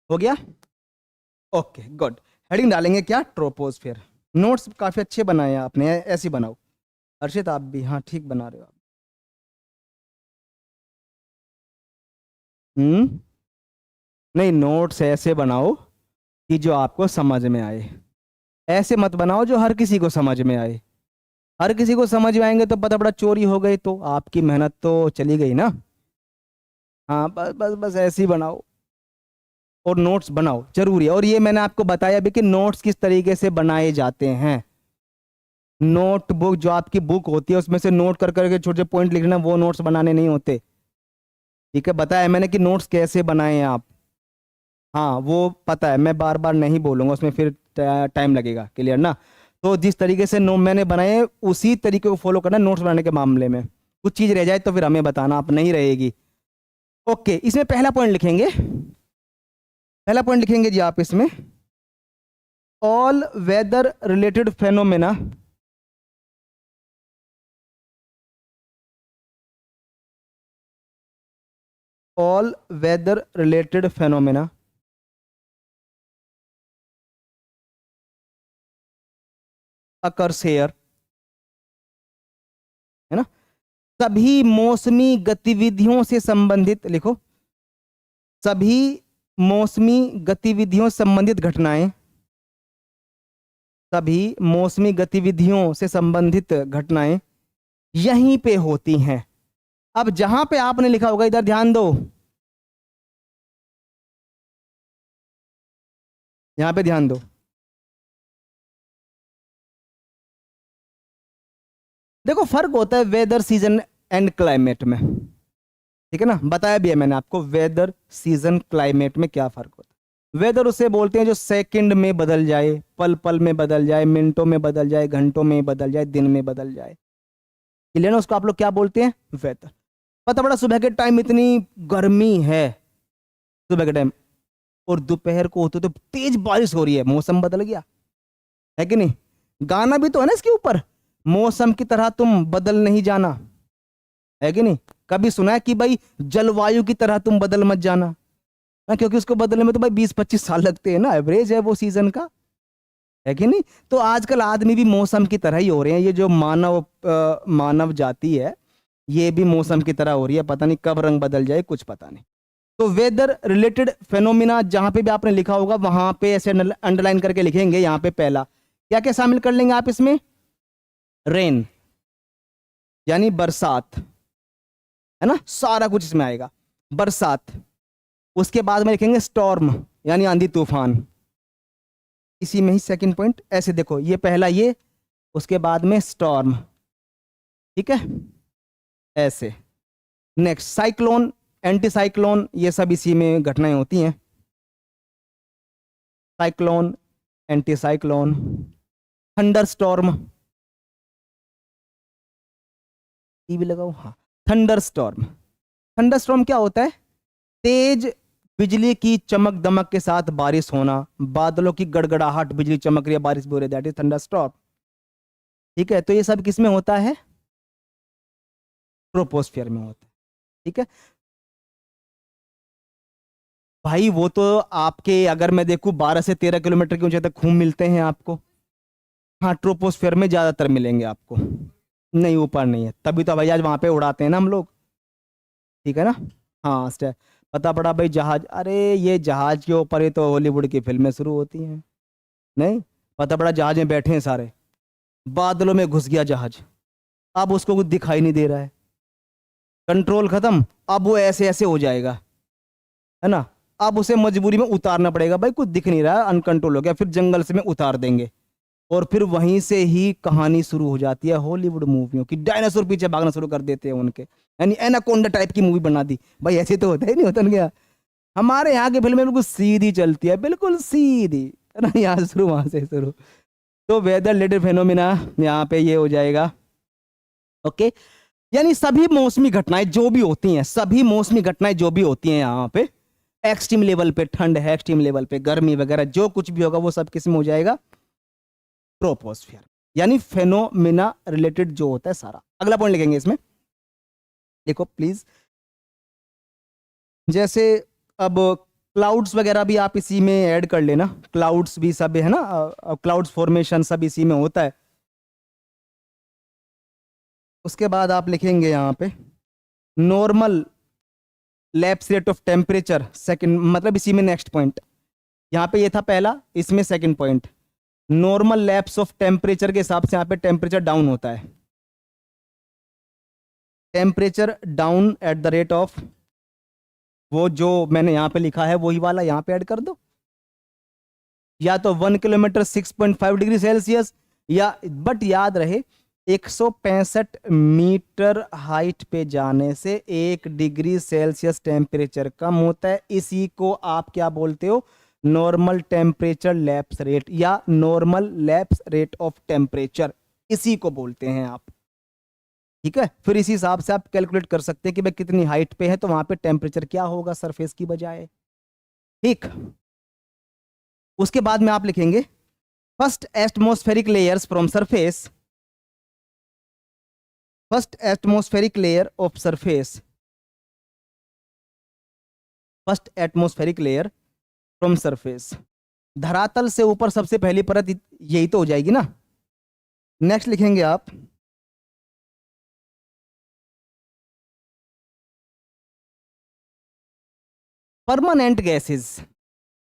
हो गया? Okay good. हेडिंग डालेंगे क्या? ट्रोपोस्फियर। नोट्स काफी अच्छे बनाए हैं आपने, ऐसे ही बनाओ। अर्षित आप भी, हाँ ठीक बना रहे हो आप। नहीं, नोट्स ऐसे बनाओ कि जो आपको समझ में आए। ऐसे मत बनाओ जो हर किसी को समझ में आए। हर किसी को समझ में आएंगे तो पता पड़ा चोरी हो गई तो आपकी मेहनत तो चली गई ना। हाँ बस बस बस ऐसे ही बनाओ और नोट्स बनाओ, जरूरी है। और ये मैंने आपको बताया भी कि नोट्स किस तरीके से बनाए जाते हैं। नोटबुक जो आपकी बुक होती है उसमें से नोट कर करके छोटे छोटे पॉइंट लिखना, वो नोट्स बनाने नहीं होते। ठीक है, बताया मैंने कि नोट्स कैसे बनाए हैं आप। हाँ वो पता है, मैं बार बार नहीं बोलूंगा, उसमें फिर टाइम लगेगा। क्लियर ना? तो जिस तरीके से नो मैंने बनाए उसी तरीके को फॉलो करना नोट्स बनाने के मामले में। कुछ चीज रह जाए तो फिर हमें बताना, आप नहीं रहेगी। ओके, इसमें पहला पॉइंट लिखेंगे। पहला पॉइंट लिखेंगे जी आप इसमें, all weather related phenomena all weather related phenomena occurs here, है ना? सभी मौसमी गतिविधियों से संबंधित, लिखो, सभी मौसमी गतिविधियों से संबंधित घटनाएं, सभी मौसमी गतिविधियों से संबंधित घटनाएं यहीं पे होती हैं। अब जहां पे आपने लिखा होगा, इधर ध्यान दो, यहां पे ध्यान दो। देखो फर्क होता है वेदर, सीजन एंड क्लाइमेट में। ठीक है ना? बताया भी है मैंने आपको वेदर, सीजन, क्लाइमेट में क्या फर्क होता है। वेदर उसे बोलते हैं जो सेकंड में बदल जाए, पल पल में बदल जाए, मिनटों में बदल जाए, घंटों में बदल जाए, दिन में बदल जाए। क्लियर ना? उसको आप लोग क्या बोलते हैं? वेदर। पता पड़ा सुबह के टाइम इतनी गर्मी है, सुबह के टाइम, और दोपहर को होते तो तेज बारिश हो रही है, मौसम बदल गया, है कि नहीं? गाना भी तो है ना इसके ऊपर, मौसम की तरह तुम बदल नहीं जाना, है कि नहीं? कभी सुना है कि भाई जलवायु की तरह तुम बदल मत जाना? ना, क्योंकि उसको बदलने में तो भाई 20-25 साल लगते हैं ना, एवरेज है वो सीजन का, है कि नहीं? तो आजकल आदमी भी मौसम की तरह ही हो रहे हैं। ये जो मानव जाति है, ये भी मौसम की तरह हो रही है, पता नहीं कब रंग बदल जाए, कुछ पता नहीं। तो वेदर रिलेटेड फेनोमिना जहां पे भी आपने लिखा होगा वहां पे ऐसे अंडरलाइन करके लिखेंगे। यहां पे पहला क्या क्या शामिल कर लेंगे आप इसमें? रेन, यानी बरसात, है ना? सारा कुछ इसमें आएगा, बरसात। उसके बाद में लिखेंगे स्टॉर्म, यानी आंधी तूफान। इसी में ही सेकंड पॉइंट, ऐसे देखो, ये पहला, ये, उसके बाद में स्टॉर्म। ठीक है, ऐसे। नेक्स्ट साइक्लोन, एंटी साइक्लोन, ये सब इसी में घटनाएं होती हैं। Cyclone, anti cyclone, thunder storm, ये भी लगाओ, हाँ। थंडर स्टॉर्म, थंडर स्टॉर्म क्या होता है? तेज बिजली की चमक दमक के साथ बारिश होना, बादलों की गड़गड़ाहट, बिजली चमक रही है, बारिश भी हो रही है, दैट इज थंडर स्टॉर्म। ठीक है, तो ये सब किस में होता है? ट्रोपोस्फियर में होता है। ठीक है भाई, वो तो आपके, अगर मैं देखूं 12 से 13 किलोमीटर की ऊंचाई तक खूब मिलते हैं आपको। हाँ, ट्रोपोस्फियर में ज्यादातर मिलेंगे आपको। नहीं, ऊपर नहीं है, तभी तो भाई आज वहां पे उड़ाते हैं ना हम लोग। ठीक है ना? हाँ पता पड़ा भाई, जहाज, अरे ये जहाज के ऊपर ही तो हॉलीवुड की फिल्में शुरू होती हैं। नहीं पता पड़ा जहाज में बैठे हैं सारे, बादलों में घुस गया जहाज, अब उसको कुछ दिखाई नहीं दे रहा है, कंट्रोल खत्म, अब वो ऐसे ऐसे हो जाएगा, है ना। अब उसे मजबूरी में उतारना पड़ेगा, भाई कुछ दिख नहीं रहा है, अनकंट्रोल हो गया, फिर जंगल से में उतार देंगे, और फिर वहीं से ही कहानी शुरू हो जाती है हॉलीवुड मूवियों की। डायनासोर पीछे भागना शुरू कर देते हैं उनके, यानी एनाकोंडा टाइप की मूवी बना दी। भाई ऐसे तो होता ही नहीं, होता नहीं क्या। हमारे यहाँ की फिल्में बिल्कुल सीधी चलती है, बिल्कुल सीधी, है ना, यहाँ से शुरू वहां से शुरू। तो वेदर रिलेटेड फेनोमिना यहाँ पे ये हो जाएगा, ओके। यानी सभी मौसमी घटनाएं जो भी होती हैं, सभी मौसमी घटनाएं जो भी होती हैं यहाँ पे, एक्सट्रीम लेवल पे ठंड है, एक्सट्रीम लेवल पे गर्मी वगैरह, जो कुछ भी होगा वो सब किस में हो जाएगा, ट्रोपोस्फियर, यानी फेनोमिना रिलेटेड जो होता है सारा। अगला पॉइंट लिखेंगे इसमें, देखो प्लीज, जैसे अब क्लाउड्स वगैरह भी आप इसी में ऐड कर लेना, क्लाउड्स भी सब है ना, क्लाउड्स फॉर्मेशन सब इसी में होता है। उसके बाद आप लिखेंगे यहाँ पे normal lapse rate of temperature, second, मतलब इसी में नेक्स्ट पॉइंट, यहाँ पे ये था पहला, इसमें second point, normal lapse of temperature के हिसाब से यहाँ पे टेम्परेचर डाउन होता है, temperature down at the rate of, वो जो मैंने यहाँ पे लिखा है वही वाला यहाँ पे ऐड कर दो, या तो 1 किलोमीटर 6.5 डिग्री सेल्सियस, या बट याद रहे 165 मीटर हाइट पे जाने से 1 डिग्री सेल्सियस टेम्परेचर कम होता है। इसी को आप क्या बोलते हो, नॉर्मल टेम्परेचर लैप्स रेट, या normal lapse rate of temperature, इसी को बोलते हैं आप, ठीक है। फिर इसी हिसाब से आप कैलकुलेट कर सकते हैं कि भाई कितनी हाइट पे है तो वहां पे टेम्परेचर क्या होगा सरफेस की बजाय, ठीक। उसके बाद में आप लिखेंगे first atmospheric layers from surface, first atmospheric layer of surface, first atmospheric layer from surface, धरातल से ऊपर सबसे पहली परत यही तो हो जाएगी ना। नेक्स्ट लिखेंगे आप permanent gases,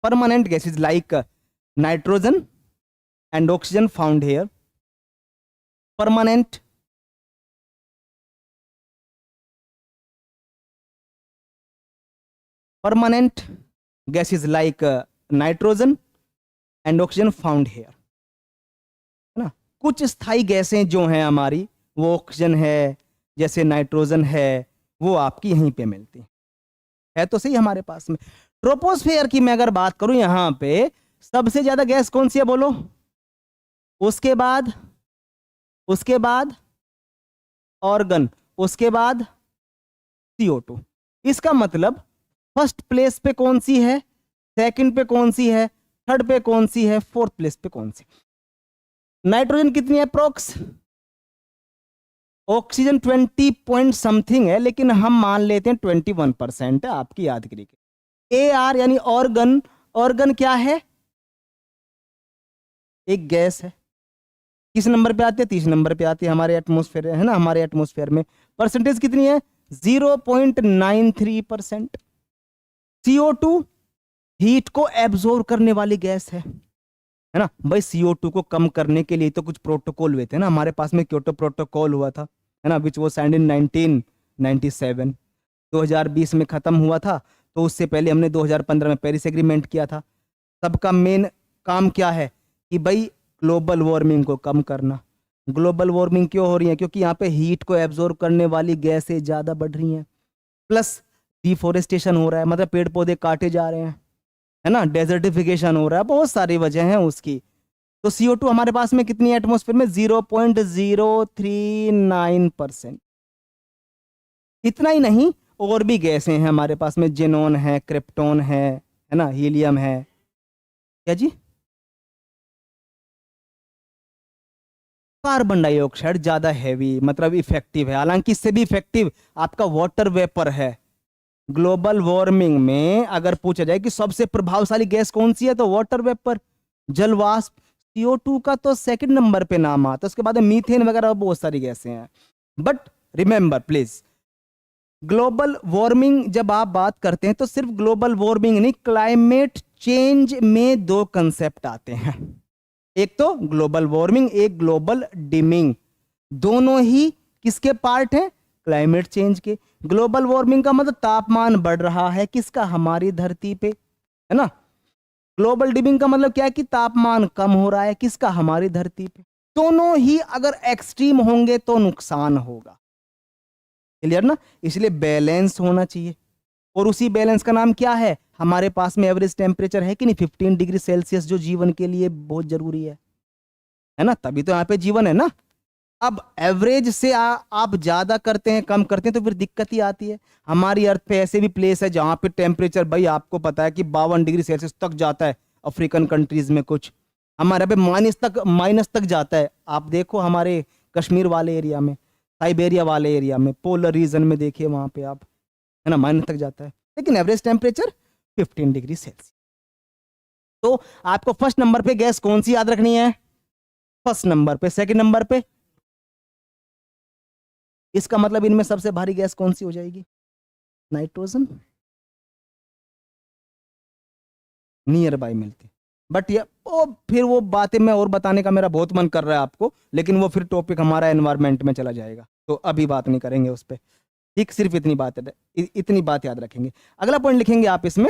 permanent gases like nitrogen and oxygen found here, permanent gases like nitrogen and oxygen found here, है ना। कुछ स्थायी गैसें जो हैं हमारी, वो ऑक्सीजन है, जैसे नाइट्रोजन है, वो आपकी यहीं पे मिलती है तो सही हमारे पास में। ट्रोपोस्फेयर की मैं अगर बात करूं, यहां पे सबसे ज्यादा गैस कौन सी है बोलो, उसके बाद ऑर्गन, उसके बाद CO2। इसका मतलब फर्स्ट प्लेस पे कौन सी है, सेकंड पे कौन सी है, थर्ड पे कौन सी है, फोर्थ प्लेस पे कौन सी। नाइट्रोजन कितनी है अप्रोक्स, ऑक्सीजन 20 पॉइंट समथिंग है, लेकिन हम मान लेते हैं 21% है, आपकी यादगिरी के। AR यानी ऑर्गन, ऑर्गन क्या है, एक गैस है, किस नंबर पे आती है, 30 नंबर पे आती है हमारे एटमॉस्फेयर, है ना, हमारे एटमॉस्फेयर में। परसेंटेज कितनी है, 0.93%। CO2 हीट को एब्जॉर्ब करने वाली गैस है ना भाई। CO2 को कम करने के लिए तो कुछ प्रोटोकॉल हुए थे ना हमारे पास में, क्योटो प्रोटोकॉल हुआ था, है ना, विच वो साइंड इन 1997, 2020 में खत्म हुआ था। तो उससे पहले हमने 2015 में पेरिस एग्रीमेंट किया था। सबका मेन काम क्या है कि भाई ग्लोबल वार्मिंग को कम करना। ग्लोबल वार्मिंग क्यों हो रही है, क्योंकि यहाँ पे हीट को एब्जॉर्ब करने वाली गैसें ज़्यादा बढ़ रही हैं, प्लस डिफोरेस्टेशन हो रहा है, मतलब पेड़ पौधे काटे जा रहे हैं, है ना, डेजर्टिफिकेशन हो रहा है, बहुत सारी वजह हैं उसकी। तो CO2 हमारे पास में कितनी है एटमॉस्फेयर में, 0.039%। इतना ही नहीं, और भी गैसें हैं हमारे पास में, जेनॉन है, क्रिप्टॉन है ना, हीलियम है, क्या जी, कार्बन डाइऑक्साइड ज्यादा हैवी, मतलब इफेक्टिव है। हालांकि इससे भी इफेक्टिव आपका वाटर वेपर है। ग्लोबल वार्मिंग में अगर पूछा जाए कि सबसे प्रभावशाली गैस कौन सी है, तो वाटर वेपर, जलवाष्प। CO2 का तो सेकंड नंबर पे नाम आता है, उसके बाद मीथेन वगैरह बहुत सारी गैसें हैं। But remember please, global warming जब आप बात करते हैं तो सिर्फ ग्लोबल वार्मिंग नहीं, क्लाइमेट चेंज में दो कंसेप्ट आते हैं। एक तो ग्लोबल वार्मिंग, एक ग्लोबल डिमिंग, दोनों ही किसके पार्ट हैं? क्लाइमेट चेंज के। ग्लोबल वार्मिंग का मतलब तापमान बढ़ रहा है, किसका? हमारी धरती पे, है ना। ग्लोबल डिमिंग का मतलब क्या है? कि तापमान कम हो रहा है, किसका? हमारी धरती पे। दोनों ही अगर एक्सट्रीम होंगे तो नुकसान होगा, क्लियर ना। इसलिए बैलेंस होना चाहिए, और उसी बैलेंस का नाम क्या है? हमारे पास में एवरेज टेम्परेचर है कि नहीं? 15 डिग्री सेल्सियस, जो जीवन के लिए बहुत जरूरी है ना, तभी तो यहाँ पे जीवन है ना। अब एवरेज से आप ज्यादा करते हैं, कम करते हैं, तो फिर दिक्कत ही आती है। हमारी अर्थ पे ऐसे भी प्लेस है जहां पे टेम्परेचर, भाई आपको पता है कि 52 डिग्री सेल्सियस तक जाता है। अफ्रीकन कंट्रीज में कुछ, हमारे पे माइनस तक जाता है। आप देखो हमारे कश्मीर वाले एरिया में, साइबेरिया वाले एरिया में, पोलर रीजन में देखिए, वहां पे आप, है ना, माइनस तक जाता है, लेकिन एवरेज टेम्परेचर 15 डिग्री सेल्सियस। तो आपको फर्स्ट नंबर पे गैस कौन सी याद रखनी है? फर्स्ट नंबर पे। सेकंड नंबर पे, इसका मतलब इनमें सबसे भारी गैस कौन सी हो जाएगी? नाइट्रोजन, नियर बाय मिलती। बट ये ओ, फिर वो बातें मैं और बताने का मेरा बहुत मन कर रहा है आपको, लेकिन वो फिर टॉपिक हमारा एनवायरमेंट में चला जाएगा, तो अभी बात नहीं करेंगे उस पर। ठीक, सिर्फ इतनी बात है, इतनी बात याद रखेंगे। अगला पॉइंट लिखेंगे आप इसमें।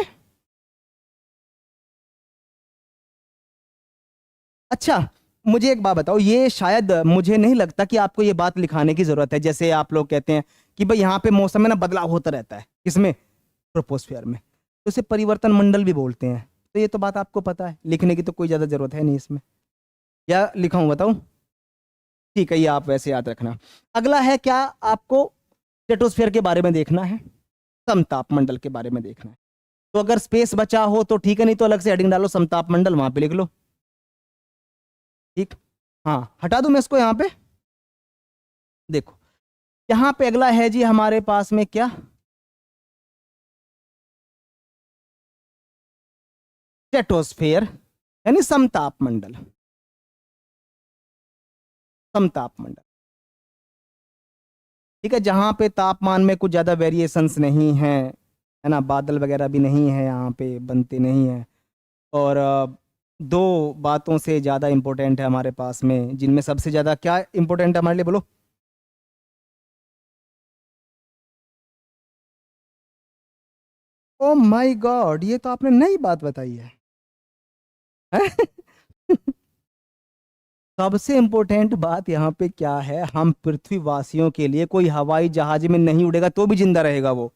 अच्छा, मुझे एक बात बताओ, ये शायद मुझे नहीं लगता कि आपको ये बात लिखाने की जरूरत है। जैसे आप लोग कहते हैं कि भाई यहाँ पे मौसम में ना बदलाव होता रहता है, किसमें? ट्रोपोस्फियर में। तो इसे परिवर्तन मंडल भी बोलते हैं। तो ये तो बात आपको पता है, लिखने की तो कोई ज्यादा जरूरत है नहीं इसमें। क्या लिखा हूं बताऊं? ठीक है, ये आप वैसे याद रखना। अगला है क्या? आपको स्ट्रेटोस्फियर के बारे में देखना है, समताप मंडल के बारे में देखना है। तो अगर स्पेस बचा हो तो ठीक है, नहीं तो अलग से हेडिंग डालो, समताप मंडल, वहां पे लिख लो। ठीक, हाँ, हटा दूं मैं इसको यहाँ पे। देखो, यहाँ पे अगला है जी हमारे पास में क्या? स्ट्रेटोस्फेयर, यानी समताप मंडल। समताप मंडल, ठीक है, जहां पे तापमान में कुछ ज्यादा वेरिएशंस नहीं है ना, बादल वगैरह भी नहीं है, यहाँ पे बनते नहीं है। और दो बातों से ज्यादा इंपॉर्टेंट है हमारे पास में, जिनमें सबसे ज्यादा क्या इंपॉर्टेंट है हमारे लिए, बोलो? ओ माय गॉड, ये तो आपने नई बात बताई है, हैं? सबसे इंपॉर्टेंट बात यहाँ पे क्या है? हम पृथ्वीवासियों के लिए, कोई हवाई जहाज में नहीं उड़ेगा तो भी जिंदा रहेगा वो,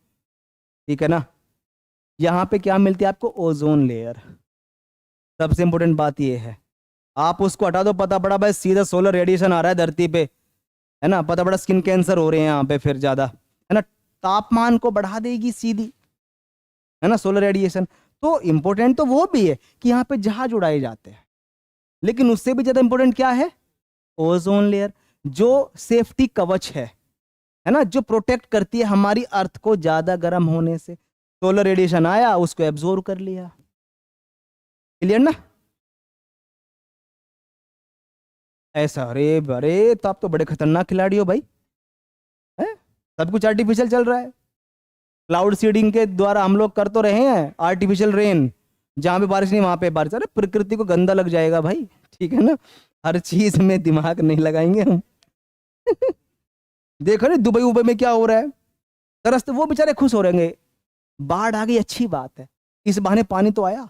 ठीक है ना। यहाँ पे क्या मिलती है आपको? Ozone layer. सबसे इंपॉर्टेंट बात ये है। आप उसको हटा दो, पता पड़ा भाई सीधा सोलर रेडिएशन आ रहा है धरती पे, है ना, पता पड़ा स्किन कैंसर हो रहे हैं यहाँ पे फिर ज्यादा, है ना, तापमान को बढ़ा देगी सीधी, है ना, सोलर रेडिएशन। तो इंपॉर्टेंट तो वो भी है कि यहाँ पे जहाज उड़ाए जाते हैं, लेकिन उससे भी ज्यादा इंपॉर्टेंट क्या है? ओजोन लेयर, जो सेफ्टी कवच है ना, जो प्रोटेक्ट करती है हमारी अर्थ को ज्यादा गर्म होने से। सोलर रेडिएशन आया, उसको एब्जॉर्ब कर लिया, क्लियर ना। ऐसा, अरे अरे, तो आप तो बड़े खतरनाक खिलाड़ी हो भाई, है। सब कुछ आर्टिफिशियल चल रहा है। क्लाउड सीडिंग के द्वारा हम लोग कर तो रहे हैं आर्टिफिशियल रेन, जहां पे बारिश नहीं वहां पे बारिश। अरे प्रकृति को गंदा लग जाएगा भाई, ठीक है ना। हर चीज में दिमाग नहीं लगाएंगे हम। देखो ना दुबई उबई में क्या हो रहा है, तरस तो वो बेचारे खुश हो रहेंगे, बाढ़ आ गई, अच्छी बात है, इस बहाने पानी तो आया,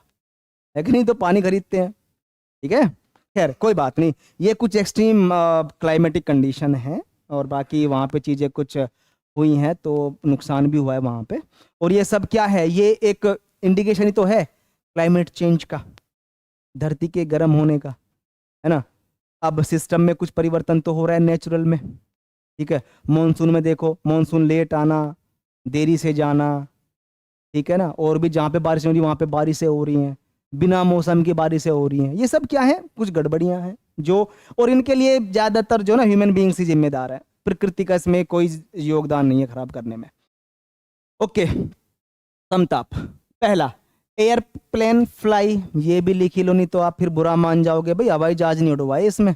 है कि नहीं, तो पानी खरीदते हैं, ठीक है। खैर कोई बात नहीं, ये कुछ एक्सट्रीम क्लाइमेटिक कंडीशन है, और बाकी वहाँ पे चीज़ें कुछ हुई हैं तो नुकसान भी हुआ है वहाँ पे। और ये सब क्या है? ये एक इंडिकेशन ही तो है क्लाइमेट चेंज का, धरती के गर्म होने का, है ना। अब सिस्टम में कुछ परिवर्तन तो हो रहा है नेचुरल में, ठीक है। मॉनसून में देखो, मॉनसून लेट आना, देरी से जाना, ठीक है ना, और भी जहाँ पे बारिश हो रही है वहाँ पे बारिशें हो रही हैं, बिना मौसम की बारिशें हो रही हैं। ये सब क्या है? कुछ गड़बड़ियां हैं जो, और इनके लिए ज्यादातर जो ना ह्यूमन बीइंग्स ही जिम्मेदार है, प्रकृति का इसमें कोई योगदान नहीं है खराब करने में। ओके, समताप पहला। एयरप्लेन फ्लाई, ये भी लिख ही लो, नहीं तो आप फिर बुरा मान जाओगे, भाई हवाई जहाज नहीं उड़वाए इसमें।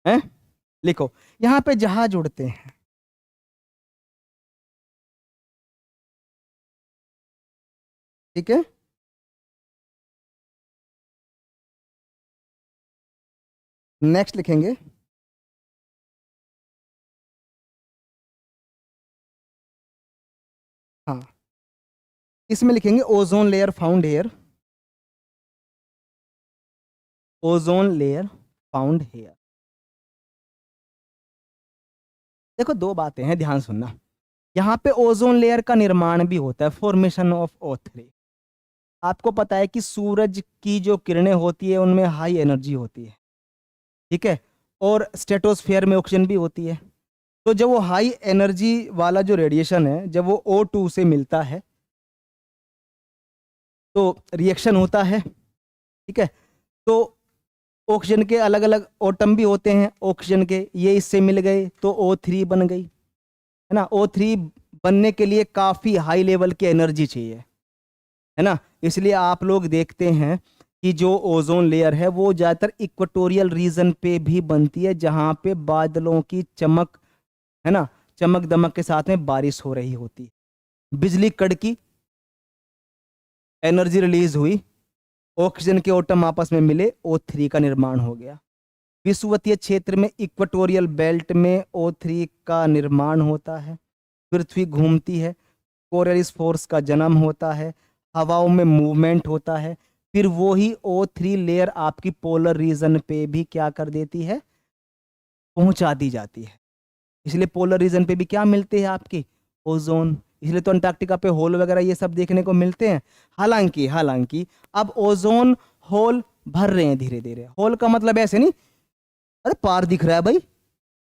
हैं? लिखो, यहाँ पे जहाज उड़ते हैं, ठीक है। नेक्स्ट लिखेंगे हाँ, इसमें लिखेंगे ozone layer found here, ozone layer found here. देखो दो बातें हैं, ध्यान सुनना। यहाँ पे ओजोन लेयर का निर्माण भी होता है, फॉर्मेशन ऑफ O3। आपको पता है कि सूरज की जो किरणें होती है उनमें हाई एनर्जी होती है, ठीक है, और स्ट्रेटोस्फेयर में ऑक्सीजन भी होती है। तो जब वो हाई एनर्जी वाला जो रेडिएशन है, जब वो O2 से मिलता है तो रिएक्शन होता है, ठीक है। तो ऑक्सीजन के अलग अलग एटम भी होते हैं, ऑक्सीजन के, ये इससे मिल गए तो O3 बन गई, है ना। O3 बनने के लिए काफ़ी हाई लेवल की एनर्जी चाहिए, है ना। इसलिए आप लोग देखते हैं कि जो ओजोन लेयर है वो ज़्यादातर इक्वेटोरियल रीजन पे भी बनती है, जहाँ पे बादलों की चमक, है ना, चमक दमक के साथ में बारिश हो रही होती है, बिजली कड़की, एनर्जी रिलीज हुई, ऑक्सीजन के एटम आपस में मिले, O3 का निर्माण हो गया। विषुवतीय क्षेत्र में इक्वेटोरियल बेल्ट में O3 का निर्माण होता है, पृथ्वी घूमती है, कोरियलिस फोर्स का जन्म होता है, हवाओं में मूवमेंट होता है, फिर वो ही O3 लेयर आपकी पोलर रीजन पे भी क्या कर देती है, पहुंचा दी जाती है। इसलिए पोलर रीजन पे भी क्या मिलती है आपकी, ओजोन। इसलिए तो अंटार्कटिका पे होल वगैरह ये सब देखने को मिलते हैं। हालांकि हालांकि अब ओजोन होल भर रहे हैं धीरे धीरे। होल का मतलब ऐसे नहीं अरे पार दिख रहा है भाई,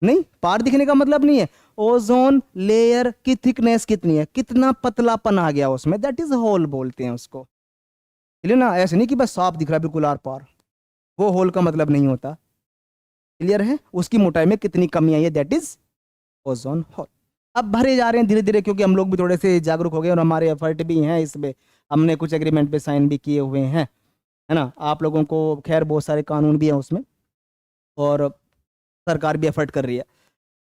नहीं, पार दिखने का मतलब नहीं है, ओजोन लेयर की थिकनेस कितनी है, कितना पतलापन आ गया उसमें, दैट इज होल बोलते हैं उसको। क्लियर ना, ऐसे नहीं कि बस साफ दिख रहा है बिल्कुल आर पार, वो होल का मतलब नहीं होता। क्लियर है, उसकी मोटाई में कितनी कमी आई है, दैट इज ओजोन होल। अब भरे जा रहे हैं धीरे धीरे, क्योंकि हम लोग भी थोड़े से जागरूक हो गए और हमारे एफर्ट भी हैं इसमें, हमने कुछ एग्रीमेंट पे साइन भी किए हुए हैं, है ना। आप लोगों को खैर बहुत सारे कानून भी हैं उसमें, और सरकार भी एफर्ट कर रही है,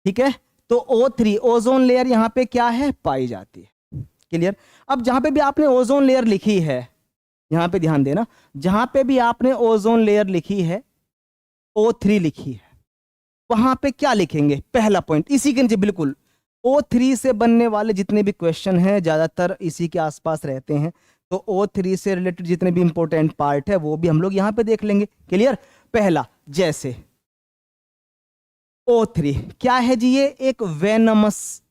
ठीक है। तो O3 ओजोन लेयर यहाँ पे क्या है, पाई जाती है। क्लियर। अब जहां पे भी आपने ओजोन लेयर लिखी है, यहां पे ध्यान देना, जहां पे भी आपने ओजोन लेयर लिखी है, O3 लिखी है, वहां पे क्या लिखेंगे, पहला पॉइंट इसी के नीचे बिल्कुल, O3 से बनने वाले जितने भी क्वेश्चन हैं ज्यादातर इसी के आसपास रहते हैं। तो O3 से रिलेटेड जितने भी इंपॉर्टेंट पार्ट है वो भी हम लोग यहां पे देख लेंगे। क्लियर। पहला, जैसे O3 क्या है जी, ये एक वेनमस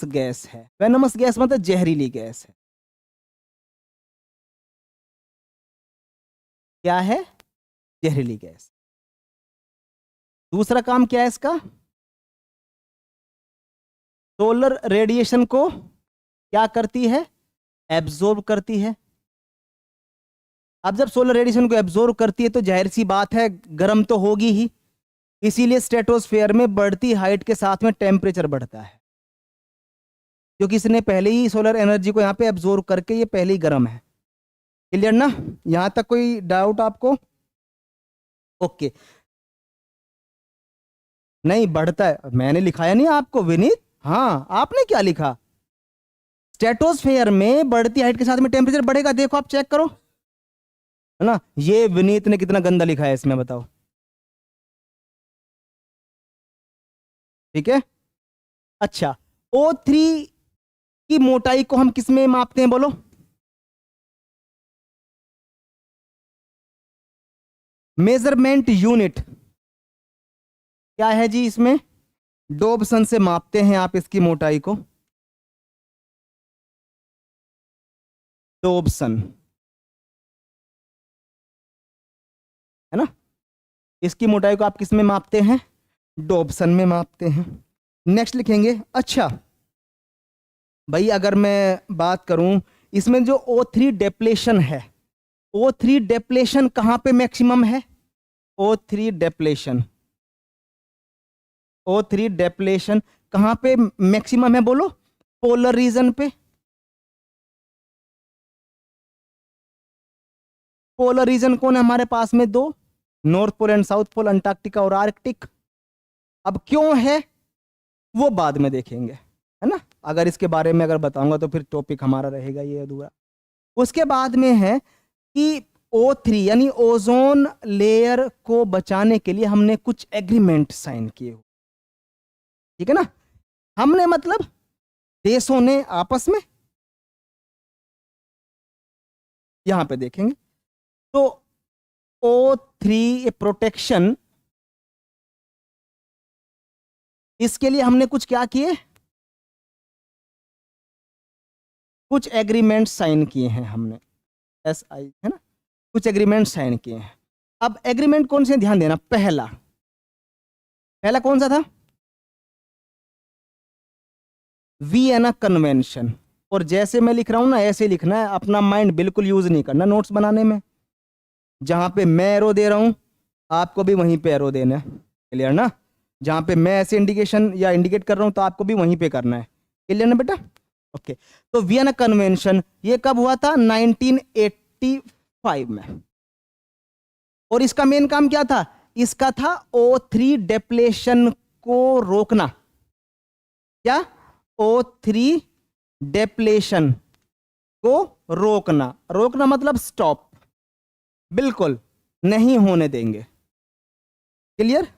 गैस है। वेनमस गैस मतलब जहरीली गैस है। क्या है, जहरीली गैस। दूसरा काम क्या है इसका, सोलर रेडिएशन को क्या करती है, एब्जॉर्ब करती है। अब जब सोलर रेडिएशन को एब्जॉर्ब करती है तो जाहिर सी बात है गर्म तो होगी ही, इसीलिए स्ट्रेटोस्फेयर में बढ़ती हाइट के साथ में टेम्परेचर बढ़ता है, क्योंकि इसने पहले ही सोलर एनर्जी को यहाँ पे एब्जॉर्ब करके ये पहले ही गर्म है। क्लियर ना, यहां तक कोई डाउट आपको, ओके। नहीं बढ़ता है, मैंने लिखाया नहीं आपको विनीत, हाँ आपने क्या लिखा, स्ट्रेटोस्फेयर में बढ़ती हाइट के साथ में टेम्परेचर बढ़ेगा, देखो आप चेक करो, है ना। ये विनीत ने कितना गंदा लिखा है इसमें, बताओ, ठीक है। अच्छा, O3 की मोटाई को हम किस में मापते हैं बोलो, मेजरमेंट यूनिट क्या है जी इसमें, डोबसन से मापते हैं आप इसकी मोटाई को, डोबसन, है ना। इसकी मोटाई को आप किस में मापते हैं, डोबसन में मापते हैं। नेक्स्ट लिखेंगे, अच्छा भाई अगर मैं बात करूं इसमें जो O3 डेप्लेशन है, O3 डेप्लेशन कहां पे मैक्सिमम है, O3 डेप्लेशन, O3 डेप्लेशन कहां पे मैक्सिमम है बोलो, पोलर रीजन पे। पोलर रीजन कौन है हमारे पास में, दो, north pole and south pole, Antarctica और आर्कटिक। अब क्यों है वो बाद में देखेंगे, है ना। अगर इसके बारे में अगर बताऊंगा तो फिर टॉपिक हमारा रहेगा ये अधूरा। उसके बाद में है कि O3 यानी ओजोन लेयर को बचाने के लिए हमने कुछ एग्रीमेंट साइन किए, ठीक है ना। हमने मतलब देशों ने आपस में, यहां पे देखेंगे तो O3 प्रोटेक्शन, इसके लिए हमने कुछ क्या किए, कुछ एग्रीमेंट साइन किए हैं हमने, SI है ना, कुछ एग्रीमेंट साइन किए हैं। अब एग्रीमेंट कौन से, ध्यान देना, पहला कौन सा था, वियना कन्वेंशन। और जैसे मैं लिख रहा हूं ना ऐसे लिखना है, अपना माइंड बिल्कुल यूज नहीं करना नोट्स बनाने में। जहां पे मैं एरो दे रहा हूं आपको भी वहीं पे एरो देना है, क्लियर ना। जहां पे मैं ऐसे इंडिकेशन या इंडिकेट कर रहा हूं तो आपको भी वहीं पे करना है, क्लियर ना बेटा। ओके, तो वियना कन्वेंशन ये कब हुआ था, 1985 में। और इसका मेन काम क्या था, इसका था O3 डेप्लेशन को रोकना। क्या, O3 डेप्लेशन को रोकना, रोकना मतलब स्टॉप, बिल्कुल नहीं होने देंगे, क्लियर।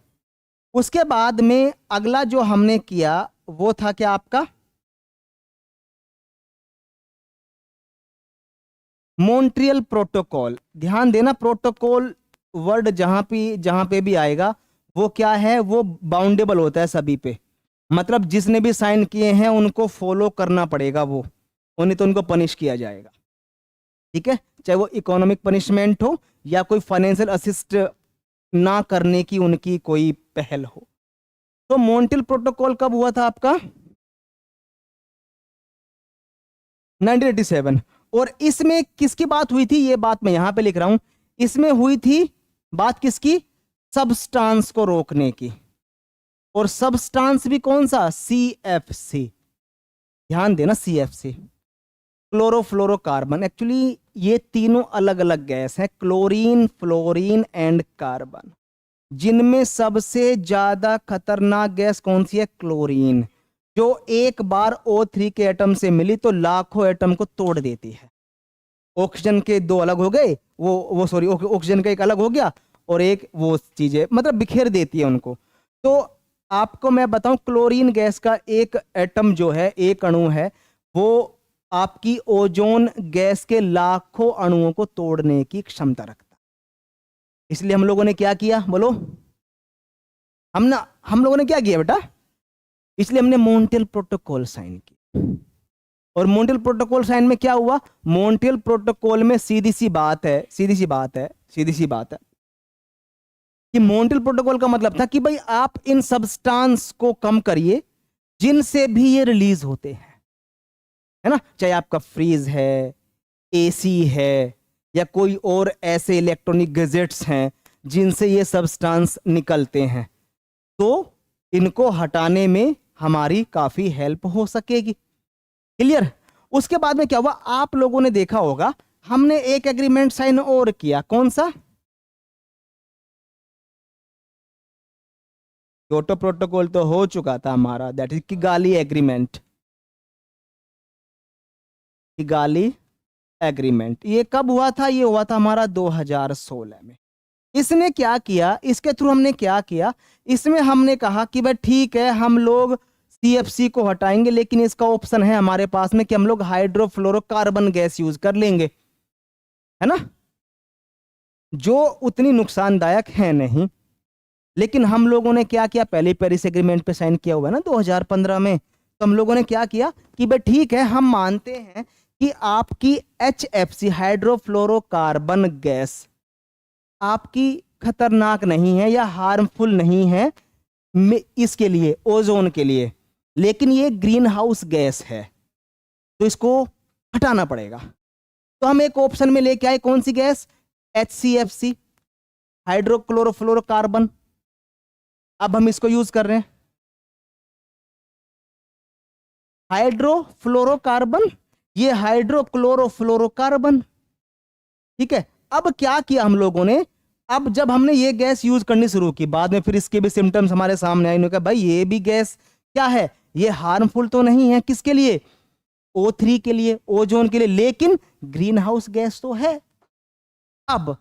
उसके बाद में अगला जो हमने किया वो था क्या आपका, मॉन्ट्रियल प्रोटोकॉल। ध्यान देना, प्रोटोकॉल वर्ड जहां पे भी आएगा वो क्या है, वो बाउंडेबल होता है सभी पे, मतलब जिसने भी साइन किए हैं उनको फॉलो करना पड़ेगा, वो नहीं तो उनको पनिश किया जाएगा, ठीक है। चाहे वो इकोनॉमिक पनिशमेंट हो या कोई फाइनेंशियल असिस्ट ना करने की उनकी कोई पहल हो। तो मॉन्ट्रियल प्रोटोकॉल कब हुआ था आपका, 1987। और इसमें किसकी बात हुई थी, ये बात मैं यहां पे लिख रहा हूं, इसमें हुई थी बात किसकी, सबस्टांस को रोकने की। और सबस्टांस भी कौन सा, CFC, ध्यान देना, CFC क्लोरोफ्लोरोकार्बन। एक्चुअली ये तीनों अलग अलग गैस हैं, क्लोरीन, फ्लोरीन एंड कार्बन, जिनमें सबसे ज्यादा खतरनाक गैस कौन सी है, क्लोरीन, जो एक बार O3 के एटम से मिली तो लाखों एटम को तोड़ देती है। ऑक्सीजन के दो अलग हो गए, वो सॉरी, ऑक्सीजन का एक अलग हो गया और एक वो चीजें, मतलब बिखेर देती है उनको। तो आपको मैं बताऊं, क्लोरीन गैस का एक एटम जो है, एक अणु है, वो आपकी ओजोन गैस के लाखों अणुओं को तोड़ने की क्षमता रखता है। इसलिए हम लोगों ने क्या किया, बोलो, हम लोगों ने क्या किया बेटा, इसलिए हमने मॉन्ट्रियल प्रोटोकॉल साइन किया। और मॉन्ट्रियल प्रोटोकॉल साइन में क्या हुआ, मॉन्ट्रियल प्रोटोकॉल में सीधी सी बात है कि मॉन्ट्रियल प्रोटोकॉल का मतलब था कि भाई आप इन सबस्टांस को कम करिए जिनसे भी ये रिलीज होते हैं, है ना। चाहे आपका फ्रीज है, AC है, या कोई और ऐसे इलेक्ट्रॉनिक गैजेट्स हैं जिनसे ये सबस्टांस निकलते हैं, तो इनको हटाने में हमारी काफी हेल्प हो सकेगी, क्लियर। उसके बाद में क्या हुआ, आप लोगों ने देखा होगा हमने एक एग्रीमेंट साइन और किया, कौन सा, क्योटो प्रोटोकॉल तो हो चुका था हमारा, that is Kigali agreement. Kigali agreement ये कब हुआ था, ये हुआ था हमारा 2016 में। इसने क्या किया, इसके थ्रू हमने क्या किया, इसमें हमने कहा कि भाई ठीक है हम लोग CFC को हटाएंगे, लेकिन इसका ऑप्शन है हमारे पास में कि हम लोग हाइड्रोफ्लोरोकार्बन गैस यूज कर लेंगे, है ना, जो उतनी नुकसानदायक है नहीं। लेकिन हम लोगों ने क्या किया, पहले पेरिस एग्रीमेंट पे साइन किया हुआ है ना 2015 में, तो हम लोगों ने क्या किया कि भाई ठीक है हम मानते हैं कि आपकी HFC हाइड्रोफ्लोरोकार्बन गैस आपकी खतरनाक नहीं है या हार्मफुल नहीं है इसके लिए, ओजोन के लिए, लेकिन ये ग्रीन हाउस गैस है तो इसको हटाना पड़ेगा। तो हम एक ऑप्शन में लेके आए, कौन सी गैस, HCFC हाइड्रोक्लोरोफ्लोरोकार्बन। अब हम इसको यूज कर रहे हैं, हाइड्रोफ्लोरोकार्बन, ये हाइड्रोक्लोरोफ्लोरोकार्बन, ठीक है। अब क्या किया हम लोगों ने, अब जब हमने ये गैस यूज करनी शुरू की, बाद में फिर इसके भी सिम्टम्स हमारे सामने आए, कहा भाई ये भी गैस क्या है, ये हार्मफुल तो नहीं है, किसके लिए, O3 के लिए, ओजोन के लिए, लेकिन ग्रीन हाउस गैस तो है। अब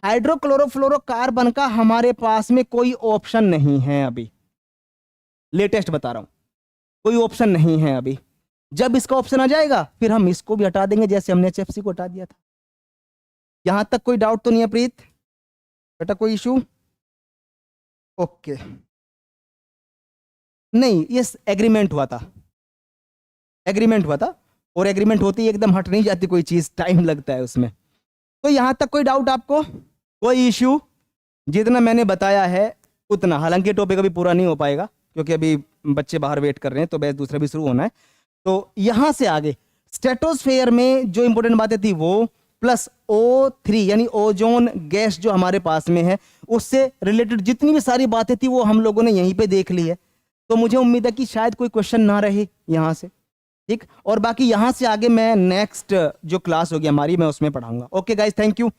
हाइड्रोक्लोरोफ्लोरोकार्बन का हमारे पास में कोई ऑप्शन नहीं है अभी, लेटेस्ट बता रहा हूं, कोई ऑप्शन नहीं है अभी। जब इसका ऑप्शन आ जाएगा फिर हम इसको भी हटा देंगे, जैसे हमने HFC को हटा दिया था। यहां तक कोई डाउट तो नहीं है प्रीत बेटा, कोई इशू? ओके, नहीं ये एग्रीमेंट हुआ था, एग्रीमेंट हुआ था, और एग्रीमेंट होती ही एकदम हट नहीं जाती कोई चीज, टाइम लगता है उसमें। तो यहां तक कोई डाउट आपको, कोई इश्यू? जितना मैंने बताया है उतना, हालांकि टॉपिक अभी पूरा नहीं हो पाएगा क्योंकि अभी बच्चे बाहर वेट कर रहे हैं, तो बैच दूसरा भी शुरू होना है। तो यहां से आगे स्ट्रेटोस्फेयर में जो इंपॉर्टेंट बातें थी वो, प्लस O3 यानी ओजोन गैस जो हमारे पास में है, उससे रिलेटेड जितनी भी सारी बातें थी वो हम लोगों ने यहीं पे देख ली है। तो मुझे उम्मीद है कि शायद कोई क्वेश्चन ना रहे यहां से, ठीक। और बाकी यहां से आगे मैं नेक्स्ट जो क्लास होगी हमारी, मैं उसमें पढ़ाऊंगा। Okay guys, thank you.